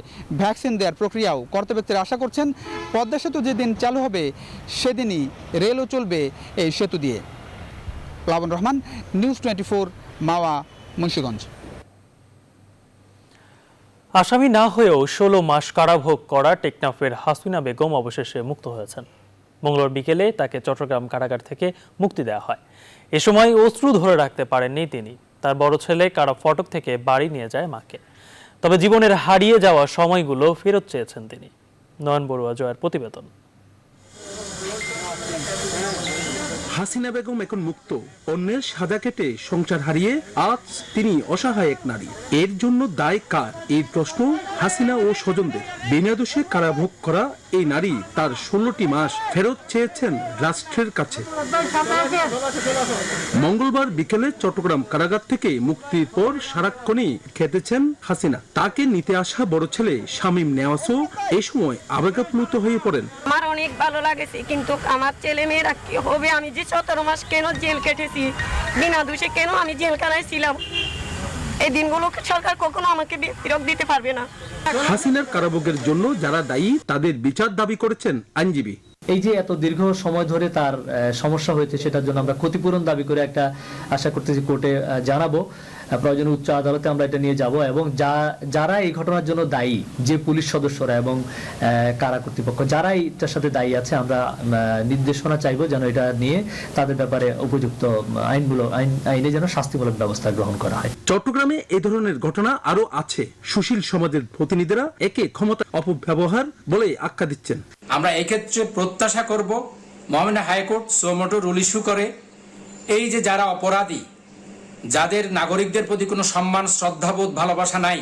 ভ্যাকসিন দেওয়ার প্রক্রিয়াও। কর্তব্যক্তিরা আশা করছেন পদ্মা সেতু যেদিন চালু হবে সেদিনই রেলও চলবে এই সেতু দিয়ে। প্লাবন রহমান, নিউজ 24, মাওয়া, মুন্সিগঞ্জ। আসামি না হয়েও 16 মাস কারাভোগ করা টেকনাফের হাসিনা বেগম অবশেষে মুক্ত হয়েছেন। মঙ্গলবার বিকেলে তাকে চট্টগ্রাম কারাগার থেকে মুক্তি দেওয়া হয়। এ সময় অশ্রু ধরে রাখতে পারেননি তিনি। তার বড় ছেলে কারা ফটক থেকে বাড়ি নিয়ে যায় মাকে। তবে জীবনের হারিয়ে যাওয়া সময়গুলো ফেরত চেয়েছেন তিনি। নয়ন বড়ুয়া জয়ের প্রতিবেদন। হাসিনা বেগম এখন মুক্ত। অন্যের সাজা কেটে সংসার হারিয়ে আজ তিনি অসহায় এক নারী। এর জন্য দায় কার? এই প্রশ্ন হাসিনা ও স্বজনদের। বিনা দোষে কারাভোগ করা এই নারী তার 16টি মাস ফেরত চেয়েছেন রাষ্ট্রের কাছে। মঙ্গলবার বিকেলে চট্টগ্রাম কারাগার থেকে মুক্তির পর সারাক্ষণই খেতেছেন হাসিনা। তাকে নিতে আসা বড় ছেলে শামীম নেওয়াজও এই সময় আবেগাপ্লুত হয়ে পড়েন। আমার অনেক ভালো লাগেছে, কিন্তু আমার ছেলে মেয়েরা কি হবে? আমি যে 17 মাস কেন জেল কেটেছি, বিনা দোষে কেন আমি জেলখানায় ছিলাম, এই দিনগুলো সরকার কখনো আমাকে ফেরত দিতে পারবে না। হাসিনার কারাভোগের জন্য যারা দায়ী তাদের বিচার দাবি করেছেন আইনজীবী। এই যে এত দীর্ঘ সময় ধরে তার সমস্যা হয়েছে, সেটার জন্য আমরা ক্ষতিপূরণ দাবি করে একটা আশা করতেছি কোর্টে জানাবো। প্রয়োজনে উচ্চ আদালতে আমরা এটা নিয়ে যাব এবং যারা এই ঘটনার জন্য দায়ী, যে পুলিশ সদস্যরা এবং কারা কর্তৃপক্ষ যারা এটার সাথে দায়ী আছে, আমরা নির্দেশনা চাইবো যেন এটা নিয়ে তাদের ব্যাপারে উপযুক্ত আইনে যেন শাস্তিমূলক ব্যবস্থা গ্রহণ করা হয়। চট্টগ্রামে এই ধরনের ঘটনা আরো আছে। সুশীল সমাজের প্রতিনিধিরা একে ক্ষমতা অপব্যবহার বলে আখ্যা দিচ্ছেন। আমরা এক্ষেত্রে প্রত্যাশা করব মহামান্য হাইকোর্ট সোমোটো রুল ইস্যু করে এই যে যারা অপরাধী, যাদের নাগরিকদের প্রতি কোনো সম্মান, শ্রদ্ধাবোধ, ভালোবাসা নাই,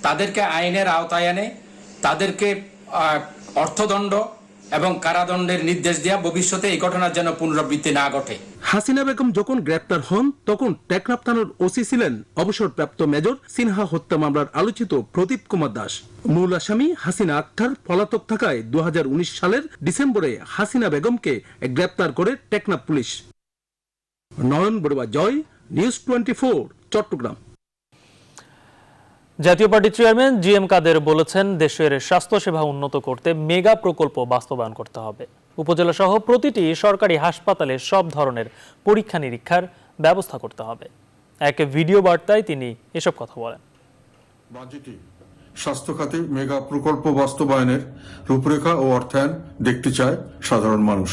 তাদেরকে আইনের আওতায় এনে তাদেরকে অর্থদণ্ড এবং কারাদণ্ডের নির্দেশ দেওয়া, ভবিষ্যতে এই ঘটনার যেন পুনরাবৃত্তি না ঘটে। হাসিনা বেগম যখন গ্রেপ্তার হন তখন টেকনাফ থানার ওসি ছিলেন অবসরপ্রাপ্ত মেজর সিনহা হত্যা মামলার আলোচিত প্রদীপ কুমার দাস। মূল আসামি হাসিনা আক্তার পলাতক থাকায় 2019 সালের ডিসেম্বরে হাসিনা বেগমকে গ্রেপ্তার করে টেকনাফ পুলিশ। নয়ন বড়ুয়া জয়, নিউজ 24, চট্টগ্রাম। জাতীয় পার্টির চেয়ারম্যান জিএম কাদের বলেছেন, দেশের স্বাস্থ্যসেবা উন্নত করতে মেগা প্রকল্প বাস্তবায়ন করতে হবে। উপজেলা সহ প্রতিটি সরকারি হাসপাতালে সব ধরনের পরীক্ষা নিরীক্ষার ব্যবস্থা করতে হবে। এক ভিডিও বার্তায় তিনি এসব কথা বলেন। বাজেটে স্বাস্থ্য খাতে মেগা প্রকল্প বাস্তবায়নের রূপরেখা ও অর্থায়ন দেখতে চায় সাধারণ মানুষ।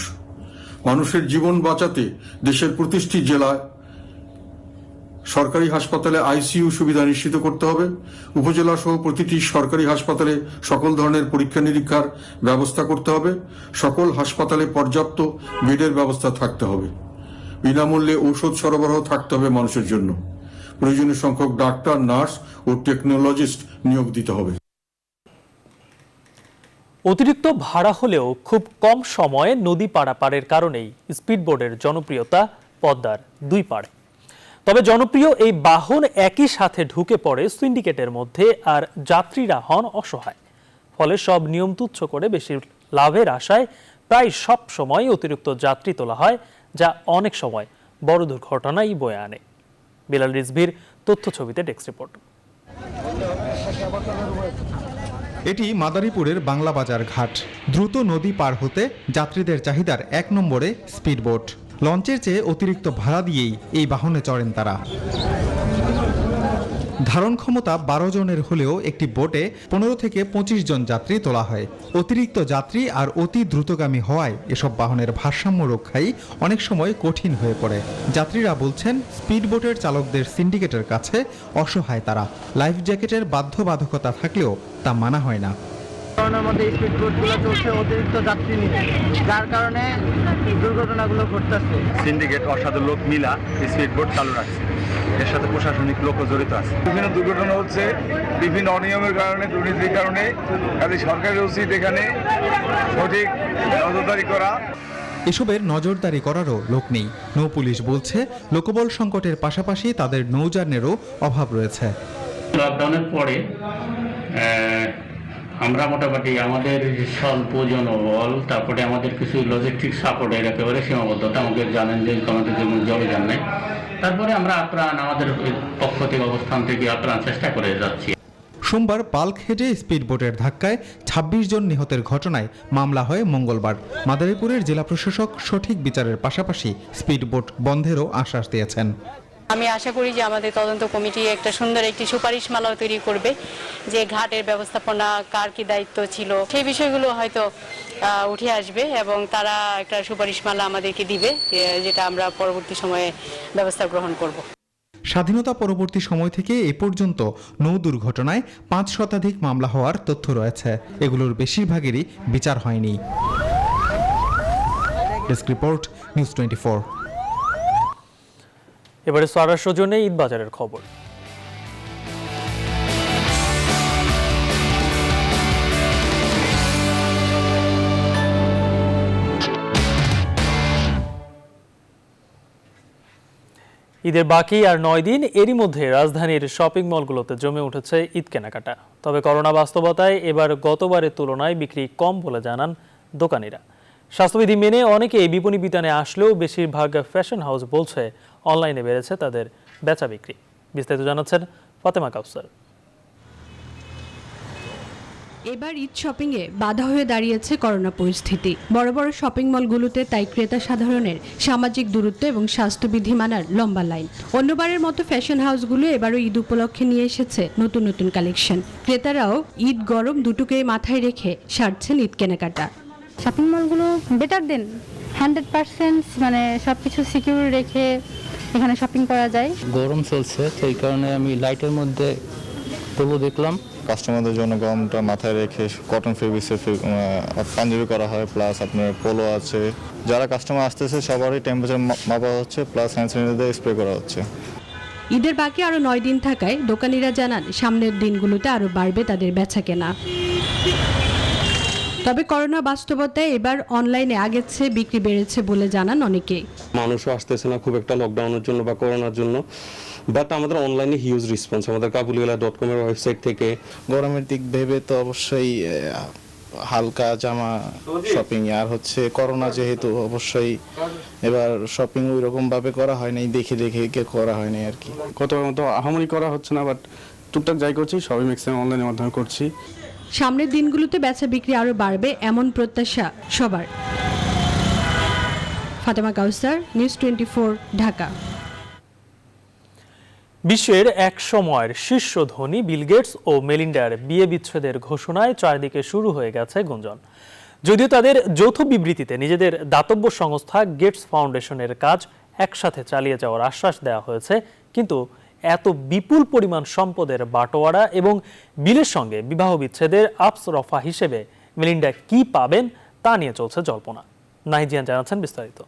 মানুষের জীবন বাঁচাতে দেশের প্রতিটি জেলায় সরকারি হাসপাতালে আইসিইউ সুবিধা নিশ্চিত করতে হবে। উপজেলা সহ প্রতিটি সরকারি হাসপাতালে সকল ধরনের পরীক্ষা নিরীক্ষার ব্যবস্থা করতে হবে। সকল হাসপাতালে পর্যাপ্ত বেডের ব্যবস্থা থাকতে হবে। বিনামূল্যে ঔষধ সরবরাহ থাকতে হবে মানুষের জন্য। প্রয়োজনীয় সংখ্যক ডাক্তার, নার্স ও টেকনোলজিস্ট নিয়োগ দিতে হবে। অতিরিক্ত ভাড়া হলেও খুব কম সময়ে নদী পারাপারের কারণেই স্পিডবোটের জনপ্রিয়তা পদ্মার দুই পাড়ে। তবে জনপ্রিয় এই বাহন একই সাথে ঢুকে পড়ে সিন্ডিকেটের মধ্যে, আর যাত্রীরা হন অসহায়। ফলে সব নিয়ম তুচ্ছ করে বেশি লাভের আশায় প্রায় সব সময় অতিরিক্ত যাত্রী তোলা হয়, যা অনেক সময় বড় দুর্ঘটনাই বয়ে আনে। বিলাল রিজভির তথ্য ছবিতে ডেস্ক রিপোর্ট। এটি মাদারীপুরের বাংলা বাজার ঘাট। দ্রুত নদী পার হতে যাত্রীদের চাহিদার 1 নম্বরে স্পিডবোট। লঞ্চের চেয়ে অতিরিক্ত ভাড়া দিয়েই এই বাহনে চড়েন তারা। ধারণ ক্ষমতা 12 জনের হলেও একটি বোটে 15 থেকে 25 জন যাত্রী তোলা হয়। অতিরিক্ত যাত্রী আর অতি দ্রুতগামী হওয়ায় এসব বাহনের ভারসাম্য রক্ষাই অনেক সময় কঠিন হয়ে পড়ে। যাত্রীরা বলছেন, স্পিডবোটের চালকদের সিন্ডিকেটের কাছে অসহায় তারা। লাইফ জ্যাকেটের বাধ্যবাধকতা থাকলেও তা মানা হয় না। কারণের মধ্যে স্পিডবোটগুলো চলছে অতিরিক্ত যাত্রী নিতে, যার কারণে দুর্ঘটনাগুলো ঘটতেছে। সিন্ডিকেট অসাধু লোক মিলা স্পিডবোট চালু রাখছে, এর সাথে প্রশাসনিক লোকও জড়িত আছে। বিভিন্ন দুর্ঘটনা হচ্ছে বিভিন্ন অনিয়মের কারণে, দুর্নীতির কারণে। কাজে সরকারের উচিত এখানে সঠিক নজরদারি করা। এসবের নজরদারি করারও লোক নেই। নৌ পুলিশ বলছে, লোকবল সংকটের পাশাপাশি তাদের নৌযানেরও অভাব রয়েছে। লকডাউনের পরে আমরা মোটামুটি আমাদের স্বল্প জনবল, তারপরে আমাদের কিছু লজিস্টিক সাপোর্টের একেবারে সীমাবদ্ধতা। আমাদের জানেন যে আমাদের যেমন জলযান নেই, তারপরে আমরা আপ্রাণ আমাদের পক্ষ থেকে অবস্থান থেকে আপ্রাণ চেষ্টা করে যাচ্ছি। সোমবার পালকহেডে স্পিডবোটের ধাক্কায় 26 জন নিহতের ঘটনায় মামলা হয় মঙ্গলবার। মাদারীপুরের জেলা প্রশাসক সঠিক বিচারের পাশাপাশি স্পিডবোট বন্ধেরও আশ্বাস দিয়েছেন। আমি আশা করি যে আমাদের তদন্ত কমিটি একটা সুন্দর একটি সুপারিশমালা তৈরি করবে, যে ঘাটের ব্যবস্থাপনা কার কি দায়িত্ব ছিল সেই বিষয়গুলো হয়তো উঠে আসবে, এবং তারা একটা সুপারিশমালা আমাদেরকে দিবে, যেটা আমরা পরবর্তী সময়ে ব্যবস্থা গ্রহণ করব। স্বাধীনতা পরবর্তী সময় থেকে এ পর্যন্ত নৌ দুর্ঘটনায় 5 শতাধিক মামলা হওয়ার তথ্য রয়েছে। এগুলোর বেশিরভাগেরই বিচার হয়নি। Desk report, news 24। এবারে সারার সৌজন্যে ঈদ বাজারের খবর। ঈদের বাকি আর 9 দিন, এরই মধ্যে রাজধানীর শপিং মলগুলোতে জমে উঠেছে ঈদ কেনাকাটা। তবে করোনা বাস্তবতায় এবার গতবারের তুলনায় বিক্রি কম বলে জানান দোকানিরা। স্বাস্থ্যবিধি মেনে অনেকে এই বিপণী বিতানে আসলেও বেশিরভাগ ফ্যাশন হাউস বলছে অনলাইনে বেড়েছে তাদের বেচা বিক্রি। বিস্তারিত জানাচ্ছেন ফাতেমা কাউসার। এবার ঈদ শপিংয়ে বাধা হয়ে দাঁড়িয়েছে করোনা পরিস্থিতি। বড় বড় শপিং মলগুলোতে তাই ক্রেতা সাধারণের সামাজিক দূরত্ব এবং স্বাস্থ্যবিধি মানার লম্বা লাইন। অন্যবারের মতো ফ্যাশন হাউসগুলো এবারও ঈদ উপলক্ষে নিয়ে এসেছে নতুন নতুন কালেকশন। ক্রেতারাও ঈদ গরম দুটোকে মাথায় রেখে সারছেন ঈদ কেনাকাটা। শপিং মলগুলো বেটার দেন 100%, মানে সব কিছু সিকিউর রেখে এখানে শপিং করা যায়। গরম চলছে, সেই কারণে আমি লাইটের মধ্যে তবু দেখলাম। কাস্টমারদের জন্য গরমটা মাথায় রেখে কটন ফেব্রিক্সের পাঞ্জাবি করা হয়, প্লাস আপনার পোলো আছে। যারা কাস্টমার আসতেছে সবারই টেম্পারেচার মাপা হচ্ছে, প্লাস হ্যান্ড স্যানিটাইজার স্প্রে করা হচ্ছে। ঈদের বাকি আরও 9 দিন থাকায় দোকানিরা জানান সামনের দিনগুলোতে আরও বাড়বে তাদের বেচাকেনা। তবে করোনা বাস্তবতায় এবার অনলাইনে আগের চেয়ে বিক্রি বেড়েছে বলে জানান অনেকেই। মানুষও আসতেছে না খুব একটা লকডাউনের জন্য বা করোনার জন্য, বাট আমাদের অনলাইনে হিউজ রেসপন্স। আমাদের কাবুলিওয়ালা.com এর ওয়েবসাইট থেকে গরমের দিক ভেবে তো অবশ্যই হালকা জামা শপিং, আর হচ্ছে করোনা যেহেতু অবশ্যই এবার শপিং ওই রকম ভাবে করা হয় নাই, দেখে দেখে করা হয় নাই আর কি। কত মতো আহামরি করা হচ্ছে না, বাট টুকটাক যাই করছি সবই ম্যাক্সিমাম অনলাইনের মাধ্যমে করছি। সামনের দিনগুলোতে বেচা বিক্রি আরও বাড়বে এমন প্রত্যাশা সবার। ফাতেমা কাউসার, নিউজ 24, ঢাকা। বিশ্বের এক সময়ের শীর্ষ ধনী বিল গেটস ও মেলিন্ডার বিয়ে বিচ্ছেদের ঘোষণায় চারদিকে শুরু হয়ে গেছে গুঞ্জন। যদিও তাদের যৌথ বিবৃতিতে নিজেদের দাতব্য সংস্থা গেটস ফাউন্ডেশনের কাজ একসাথে চালিয়ে যাওয়ার আশ্বাস দেওয়া হয়েছে, কিন্তু এত বিপুল পরিমাণ সম্পদের বাটোয়ারা এবং বিলের সঙ্গে বিবাহ বিচ্ছেদের আপস রফা হিসেবে মেলিন্ডা কি পাবেন তা নিয়ে চলছে জল্পনা। নাহিজিয়ান জানাচ্ছেন বিস্তারিত।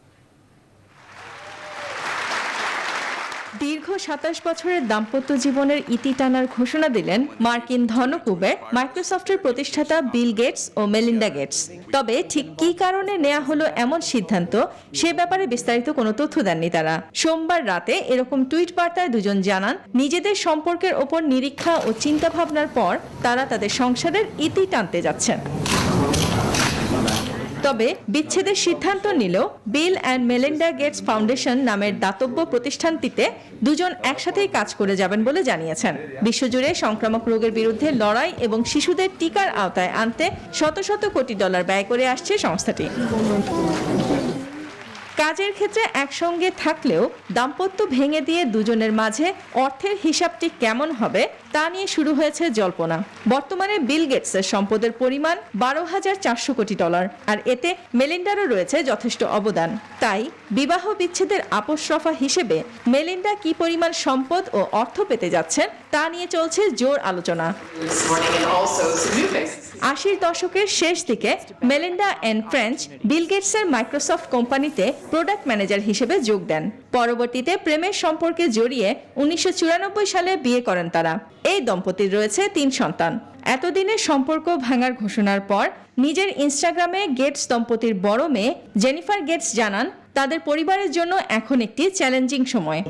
দীর্ঘ ২৭ বছরের দাম্পত্য জীবনের ইতি টানার ঘোষণা দিলেন মার্কিন ধনকুবের মাইক্রোসফটের প্রতিষ্ঠাতা বিল গেটস ও মেলিন্ডা গেটস। তবে ঠিক কী কারণে নেওয়া হলো এমন সিদ্ধান্ত, সে ব্যাপারে বিস্তারিত কোনো তথ্য দেননি তারা। সোমবার রাতে এরকম টুইট বার্তায় দুজন জানান, নিজেদের সম্পর্কের ওপর নিরীক্ষা ও চিন্তাভাবনার পর তারা তাদের সংসারের ইতি টানতে যাচ্ছেন। তবে বিচ্ছেদের সিদ্ধান্ত নিলেও Bill and Melinda Gates foundation নামের দাতব্য প্রতিষ্ঠানটিতে দুজন একসাথেই কাজ করে যাবেন বলে জানিয়েছেন। বিশ্বজুড়ে সংক্রামক রোগের বিরুদ্ধে লড়াই এবং শিশুদের টিকার আওতায় আনতে শত শত কোটি ডলার ব্যয় করে আসছে সংস্থাটি। কাজের ক্ষেত্রে একসঙ্গে থাকলেও দাম্পত্য ভেঙে দিয়ে দুজনের মাঝে অর্থের হিসাবটি কেমন হবে তা নিয়ে শুরু হয়েছে জল্পনা। বর্তমানে বিল গেটসের সম্পদের পরিমাণ 12,400 কোটি ডলার, আর এতে মেলিন্ডারও রয়েছে যথেষ্ট অবদান। তাই বিবাহ বিচ্ছেদের আপোস রফা হিসেবে মেলিন্ডা কি পরিমাণ সম্পদ ও অর্থ পেতে যাচ্ছেন তা নিয়ে চলছে জোর আলোচনা। 80-র দশকের শেষ দিকে মেলিন্ডা অ্যান্ড ফ্রেঞ্চ বিল গেটসের মাইক্রোসফট কোম্পানিতে প্রোডাক্ট ম্যানেজার হিসেবে যোগ দেন। পরবর্তীতে প্রেমের সম্পর্কে জড়িয়ে 1994 সালে বিয়ে করেন তারা। এই দম্পতির রয়েছে 3 সন্তান। এতদিনের সম্পর্ক ভাঙার ঘোষণার পর নিজের ইনস্টাগ্রামে গেটস দম্পতির বড় মেয়ে জেনিফার গেটস জানান, তাদের পরিবারের জন্য এখন একটি চ্যালেঞ্জিং সময়।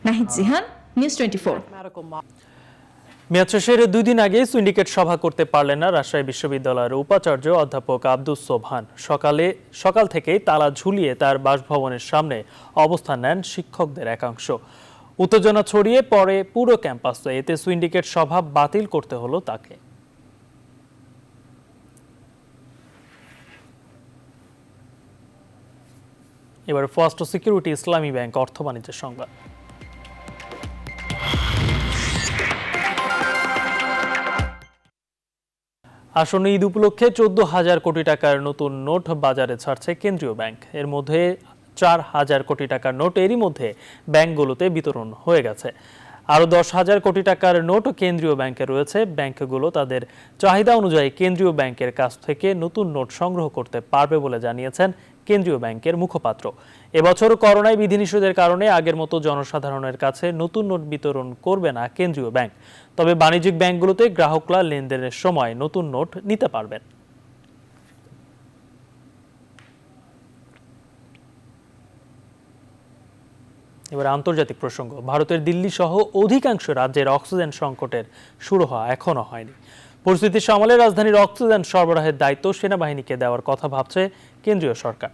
নাহিদ জিহান, নিউজ 24। মেয়াদ শেষের 2 দিন আগে সিন্ডিকেট সভা করতে পারলেন না রাজশাহী বিশ্ববিদ্যালয়ের উপাচার্য অধ্যাপক আব্দুস সোবহান। সকাল থেকেই তালা ঝুলিয়ে তার বাসভবনের সামনে অবস্থান নেন শিক্ষকদের একাংশ। উত্তেজনা ছড়িয়ে পড়ে পুরো ক্যাম্পাসে। এতে সিন্ডিকেট সভা বাতিল করতে হলো তাকে। এবার ফার্স্ট সিকিউরিটি ইসলামী ব্যাংক অর্থ বাণিজ্যের সংবাদ। আসন্ন ঈদ উপলক্ষে 14,000 কোটি টাকার নতুন নোট বাজারে ছাড়ছে কেন্দ্রীয় ব্যাংক। এর মধ্যে 4,000 কোটি টাকার নোট এরই মধ্যে ব্যাংকগুলোতে বিতরণ হয়ে গেছে। আরও 10,000 কোটি টাকার নোট কেন্দ্রীয় ব্যাংকে রয়েছে। ব্যাংকগুলো তাদের চাহিদা অনুযায়ী কেন্দ্রীয় ব্যাংকের কাছ থেকে নতুন নোট সংগ্রহ করতে পারবে বলে জানিয়েছেন কেন্দ্রীয় ব্যাংকের মুখপাত্র। এবছর করোনায় বিধিনিষেধের কারণে আগের মতো জনসাধারণের কাছে নতুন নোট বিতরণ করবে না কেন্দ্রীয় ব্যাংক। তবে বাণিজ্যিক ব্যাংকগুলোতে গ্রাহকরা লেনদেনের সময় নতুন নোট নিতে পারবেন। এবার আন্তর্জাতিক প্রসঙ্গ। ভারতের দিল্লি সহ অধিকাংশ রাজ্যের অক্সিজেন সংকটের শুরু হওয়া এখনো হয়নি। পরিস্থিতি সামালে রাজধানীর অক্সিজেন সরবরাহের দায়িত্ব সেনাবাহিনীকে দেওয়ার কথা ভাবছে কেন্দ্রীয় সরকার।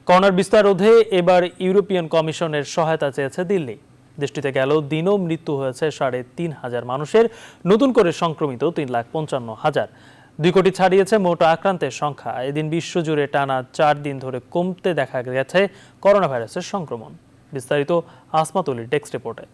করোনার বিস্তার রোধে এবার ইউরোপিয়ান কমিশনের সহায়তা চেয়েছে দিল্লি। দেশটিতে গেল দিনও মৃত্যু হয়েছে 3,500 মানুষের, নতুন করে সংক্রমিত 3,55,000। 2 কোটি ছাড়িয়েছে মোট আক্রান্তের সংখ্যা। এদিন বিশ্বজুড়ে টানা 4 দিন ধরে কমতে দেখা গেছে করোনা ভাইরাসের সংক্রমণ। বিস্তারিত আসমাতুলির টেক্সট রিপোর্টে।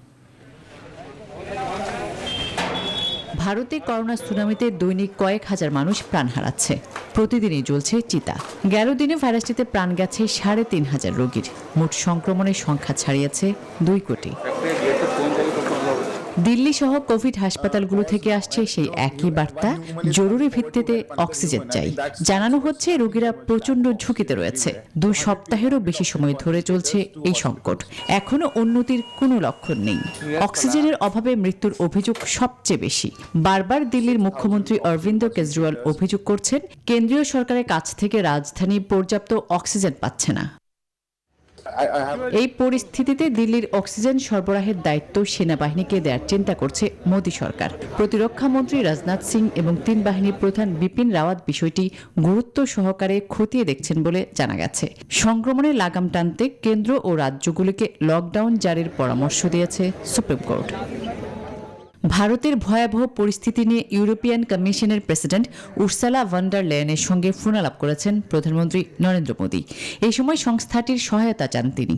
ভারতে করোনা সুনামিতে দৈনিক কয়েক হাজার মানুষ প্রাণ হারাচ্ছে। প্রতিদিনই জ্বলছে চিতা। গেল দিনে ভাইরাসটিতে প্রাণ গেছে 3,500 রোগীর। মোট সংক্রমণের সংখ্যা ছাড়িয়েছে 2 কোটি। দিল্লি সহ কোভিড হাসপাতালগুলো থেকে আসছে সেই একই বার্তা, জরুরি ভিত্তিতে অক্সিজেন চাই। জানানো হচ্ছে রোগীরা প্রচন্ড ঝুঁকিতে রয়েছে। 2 সপ্তাহেরও বেশি সময় ধরে চলছে এই সংকট। এখনো উন্নতির কোনো লক্ষণ নেই। অক্সিজেনের অভাবে মৃত্যুর অভিযোগ সবচেয়ে বেশি। বারবার দিল্লির মুখ্যমন্ত্রী অরবিন্দ কেজরিওয়াল অভিযোগ করছেন, কেন্দ্রীয় সরকারের কাছ থেকে রাজধানী পর্যাপ্ত অক্সিজেন পাচ্ছে না। এই পরিস্থিতিতে দিল্লির অক্সিজেন সরবরাহের দায়িত্ব সেনাবাহিনীকে দেওয়ার চিন্তা করছে মোদী সরকার। প্রতিরক্ষা মন্ত্রী রাজনাথ সিং এবং 3 বাহিনীর প্রধান বিপিন রাওয়াত বিষয়টি গুরুত্ব সহকারে খতিয়ে দেখছেন বলে জানা গেছে। সংক্রমণের লাগাম টানতে কেন্দ্র ও রাজ্যগুলিকে লকডাউন জারির পরামর্শ দিয়েছে সুপ্রিম কোর্ট। ভারতের ভয়াবহ পরিস্থিতি নিয়ে ইউরোপিয়ান কমিশনের প্রেসিডেন্ট উর্সালা ভন ডার লেয়েনের সঙ্গে ফোনালাপ করেছেন প্রধানমন্ত্রী নরেন্দ্র মোদী। এই সময় সংস্থাটির সহায়তা চান তিনি।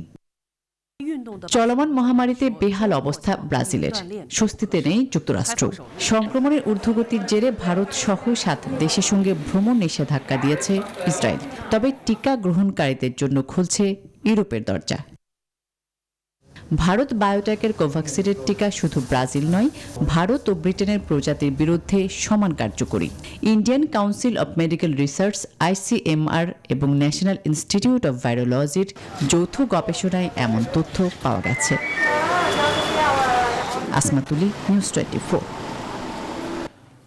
চলমান মহামারীতে বেহাল অবস্থা ব্রাজিলের, স্বস্তিতে নেই যুক্তরাষ্ট্র। সংক্রমণের ঊর্ধ্বগতির জেরে ভারত সহ 7 দেশের সঙ্গে ভ্রমণ নিষেধাজ্ঞা দিয়েছে ইসরায়েল। তবে টিকা গ্রহণকারীদের জন্য খুলছে ইউরোপের দরজা। ভারত বায়োটেকের কোভ্যাক্সিনের টিকা শুধু ব্রাজিল নয়, ভারত ও ব্রিটেনের প্রজাতির বিরুদ্ধে সমান কার্যকরী। Indian council of medical research ICMR এবং ন্যাশনাল ইনস্টিটিউট অব ভাইরোলজির যৌথ গবেষণায় এমন তথ্য পাওয়া গেছে। আসমাতুলি, নিউজ 24।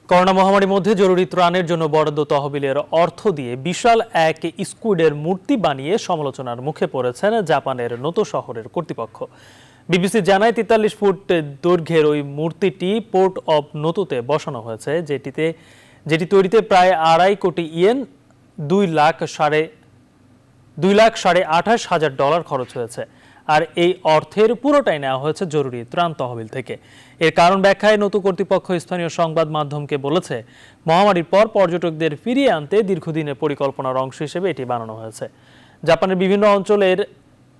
করোনা মহামারীর মধ্যে জরুরি ত্রাণের জন্য বরাদ্দ তহবিলের অর্থ দিয়ে বিশাল এক স্কুইডের মূর্তি বানিয়ে সমালোচনার মুখে পড়েছেন জাপানের নোতো শহরের কর্তৃপক্ষ। বিবিসি জানায় 43 ফুট দৈর্ঘ্যের ওই মূর্তিটি পোর্ট অব নোতোতে বসানো হয়েছে, যেটি তৈরিতে প্রায় 2.5 কোটি ইয়েন, $2,28,000 খরচ হয়েছে। আর এই অর্থের পুরোটাই নেওয়া হয়েছে জরুরি ত্রাণ তহবিল থেকে। এর কারণ ব্যাখ্যায় নতুন কর্তৃপক্ষ স্থানীয় সংবাদ মাধ্যমকে বলেছে, মহামারীর পর পর্যটকদের ফিরিয়ে আনতে দীর্ঘদিনের পরিকল্পনার অংশ হিসেবে এটি বানানো হয়েছে। জাপানের বিভিন্ন অঞ্চলের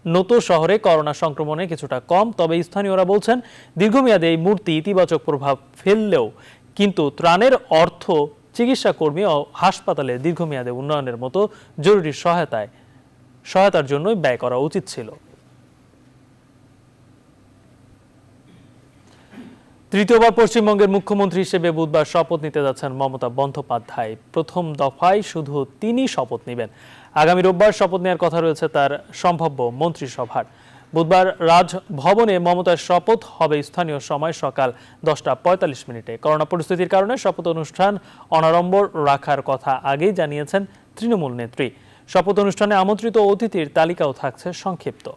নোতো শহরে করোনা সংক্রমণে কিছুটা কম, তবে স্থানীয়রা বলছেন দীর্ঘমেয়াদে এই মূর্তি ইতিবাচক প্রভাব ফেললেও কিন্তু ত্রাণের অর্থ চিকিৎসা কর্মী ও হাসপাতালের দীর্ঘমেয়াদে উন্নয়নের মতো জরুরি সহায়তার জন্যই ব্যয় করা উচিত ছিল। তৃতীয়বার পশ্চিমবঙ্গের মুখ্যমন্ত্রী হিসেবে বুধবার শপথ নিতে যাচ্ছেন মমতা বন্দ্যোপাধ্যায়। প্রথম দফায় শুধু তিনি শপথ নেবেন। আগামী রোববার শপথ নেওয়ার কথা রয়েছে তার সম্ভাব্য মন্ত্রিসভার। বুধবার রাজভবনে মমতার শপথ হবে স্থানীয় সময় সকাল 10:45। করোনা পরিস্থিতির কারণে শপথ অনুষ্ঠান অনাড়ম্বর রাখার কথা আগেই জানিয়েছেন তৃণমূল নেত্রী। শপথ অনুষ্ঠানে আমন্ত্রিত অতিথির তালিকাও থাকছে সংক্ষিপ্ত।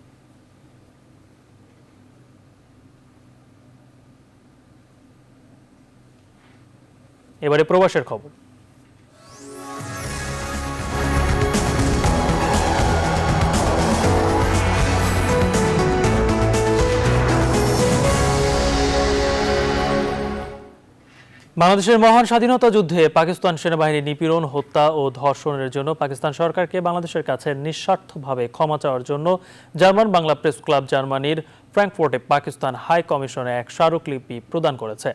এবারে প্রবাসের খবর। বাংলাদেশের মহান স্বাধীনতা যুদ্ধে পাকিস্তান সেনাবাহিনীর নিপীড়ন, হত্যা ও ধর্ষণের জন্য পাকিস্তান সরকারকে বাংলাদেশের কাছে নিঃস্বার্থভাবে ক্ষমা চাওয়ার জন্য জার্মান বাংলা প্রেস ক্লাব জার্মানির ফ্র্যাঙ্কফুর্টে পাকিস্তান হাই কমিশনে এক স্মারকলিপি প্রদান করেছে।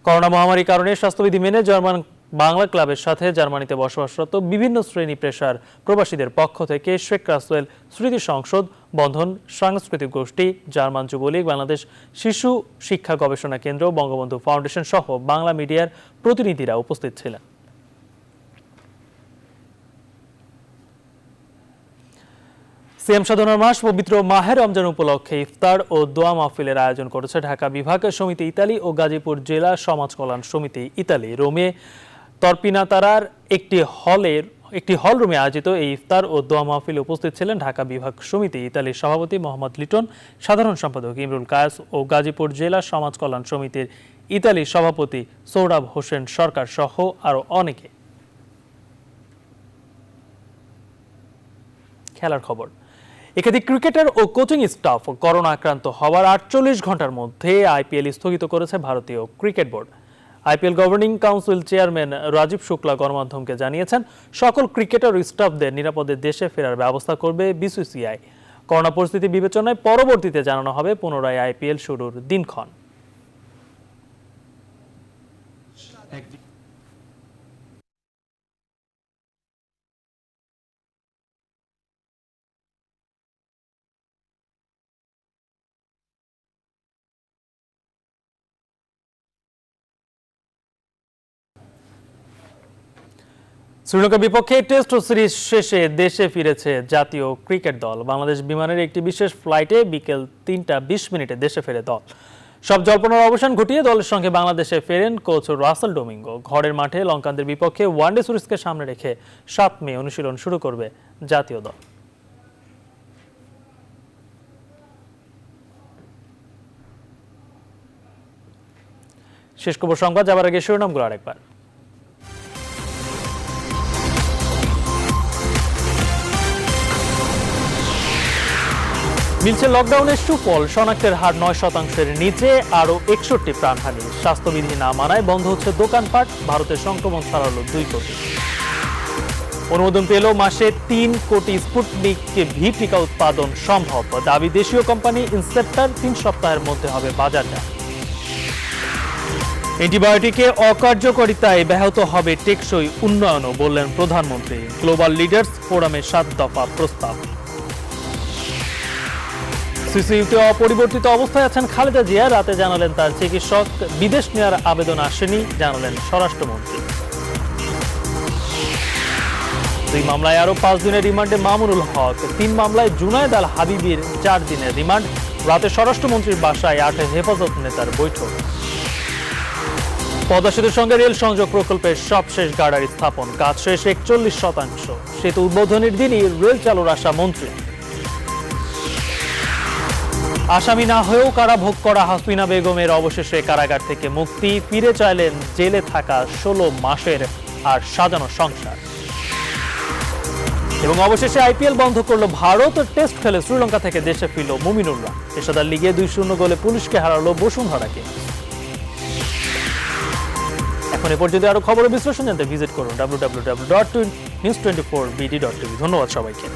করোনা মহামারীর কারণে স্বাস্থ্যবিধি মেনে জার্মান বাংলা ক্লাবের সাথে জার্মানিতে বসবাসরত বিভিন্ন শ্রেণী পেশার প্রবাসীদের পক্ষ থেকে শেখ রাসেল স্মৃতি সংসদ, বন্ধন সাংস্কৃতিক গোষ্ঠী, জার্মান যুবলীগ, বাংলাদেশ শিশু শিক্ষা গবেষণা কেন্দ্র, বঙ্গবন্ধু ফাউন্ডেশন সহ বাংলা মিডিয়ার প্রতিনিধিরা উপস্থিত ছিলেন। সিয়াম সাধনার মাস পবিত্র মাহে রমজান উপলক্ষে ইফতার ও দোয়া মাহফিলের আয়োজন করেছে ঢাকা বিভাগ সমিতি ইতালি ও গাজীপুর জেলা সমাজ কল্যাণ সমিতি ইতালি। রোমে তর্পিনাতারার একটি হল রুমে আয়োজিত এই ইফতার ও দোয়া মাহফিলে উপস্থিত ছিলেন ঢাকা বিভাগ সমিতি ইতালির সভাপতি মোহাম্মদ লিটন, সাধারণ সম্পাদক ইমরুল কায়েস ও গাজীপুর জেলা সমাজ কল্যাণ সমিতির ইতালির সভাপতি সৌরভ হোসেন সরকার সহ আরো অনেকে। খেলার খবর। একাধিক ক্রিকেটার ও কোচিং স্টাফ করোনা আক্রান্ত হওয়ার 48 ঘন্টার মধ্যে আইপিএল স্থগিত করেছে ভারতীয় cricket board. IPL governing council chairman Rajeev Shukla গণমাধ্যমকে জানিয়েছেন, সকল ক্রিকেটার ও স্টাফদের নিরাপদে দেশে ফেরার ব্যবস্থা করবে বিসিসিআই। করোনা পরিস্থিতি বিবেচনায় পরবর্তীতে জানানো হবে পুনরায় আইপিএল শুরুর দিনক্ষণ। শ্রীলঙ্কার বিপক্ষে টেস্ট সিরিজ শেষে দেশে ফিরেছে জাতীয় ক্রিকেট দল। বাংলাদেশ বিমানের একটি বিশেষ ফ্লাইটে বিকেল 3:20 দেশে ফেরে দল। সব জল্পনার অবসান ঘটিয়ে দলের সঙ্গে বাংলাদেশে ফেরেন কোচ রাসেল ডোমিঙ্গো। ঘরের মাঠে লঙ্কানদের বিপক্ষে ওয়ানডে সিরিজকে সামনে রেখে 7 মে অনুশীলন শুরু করবে জাতীয় দল। শেষ খবর সংবাদ যাবার আগে শিরোনামগুলো আরেকবার। মিলছে লকডাউনের সুফল, শনাক্তের হার 9% নিচে, আরও 61 প্রাণহানি। স্বাস্থ্যবিধি না মানায় বন্ধ হচ্ছে দোকানপাট, ভারতের সংক্রমণ ছড়ালো 2 কোটি। অনুমোদন পেল মাসে 3 কোটি স্পুটনিক ভি টিকা উৎপাদন সম্ভব। দাবি দেশীয় কোম্পানি ইনসেপ্টার 3 সপ্তাহের মধ্যে হবে বাজারজাত। অ্যান্টিবায়োটিকে অকার্যকারিতায় ব্যাহত হবে টেকসই উন্নয়নও বললেন প্রধানমন্ত্রী। গ্লোবাল লিডার্স ফোরামের 7 দফা প্রস্তাব। সিসিইউতে অপরিবর্তিত অবস্থায় আছেন খালেদা জিয়া। রাতে জানালেন তার চিকিৎসক। বিদেশ নেওয়ার আবেদন আসেনি, জানালেন স্বরাষ্ট্রমন্ত্রী। 2 মামলায় আরো 5 দিনের রিমান্ডে মামুনুল হক। 3 মামলায় জুনায়েদ আল হাবিবির 4 দিনের রিমান্ড। রাতে স্বরাষ্ট্রমন্ত্রীর বাসায় 8 হেফাজত নেতার বৈঠক। পদ্মা সেতুর সঙ্গে রেল সংযোগ প্রকল্পের সবশেষ গার্ডার স্থাপন, কাজ শেষ 41%। সেতু উদ্বোধনের দিনই রেল চালুর আশা মন্ত্রী। আসামি না হয়েও কারাভোগ করা হাসিনা বেগমের অবশেষে কারাগার থেকে মুক্তি। ফিরে চাইলেন জেলে থাকা 16 মাসের আর সাজানো সংসার। এবং অবশেষে আইপিএল বন্ধ করলো ভারত। টেস্ট খেলে শ্রীলঙ্কা থেকে দেশে ফিরল মুমিনুল্লাহ। পেশাদার লিগে 2-0 গোলে পুলিশকে হারালো বসুন্ধরাকে। এখন এ পর্যন্ত আরো খবর বিশ্লেষণ জানতে ভিজিট করুন www.news24bd.tv। ধন্যবাদ সবাইকে।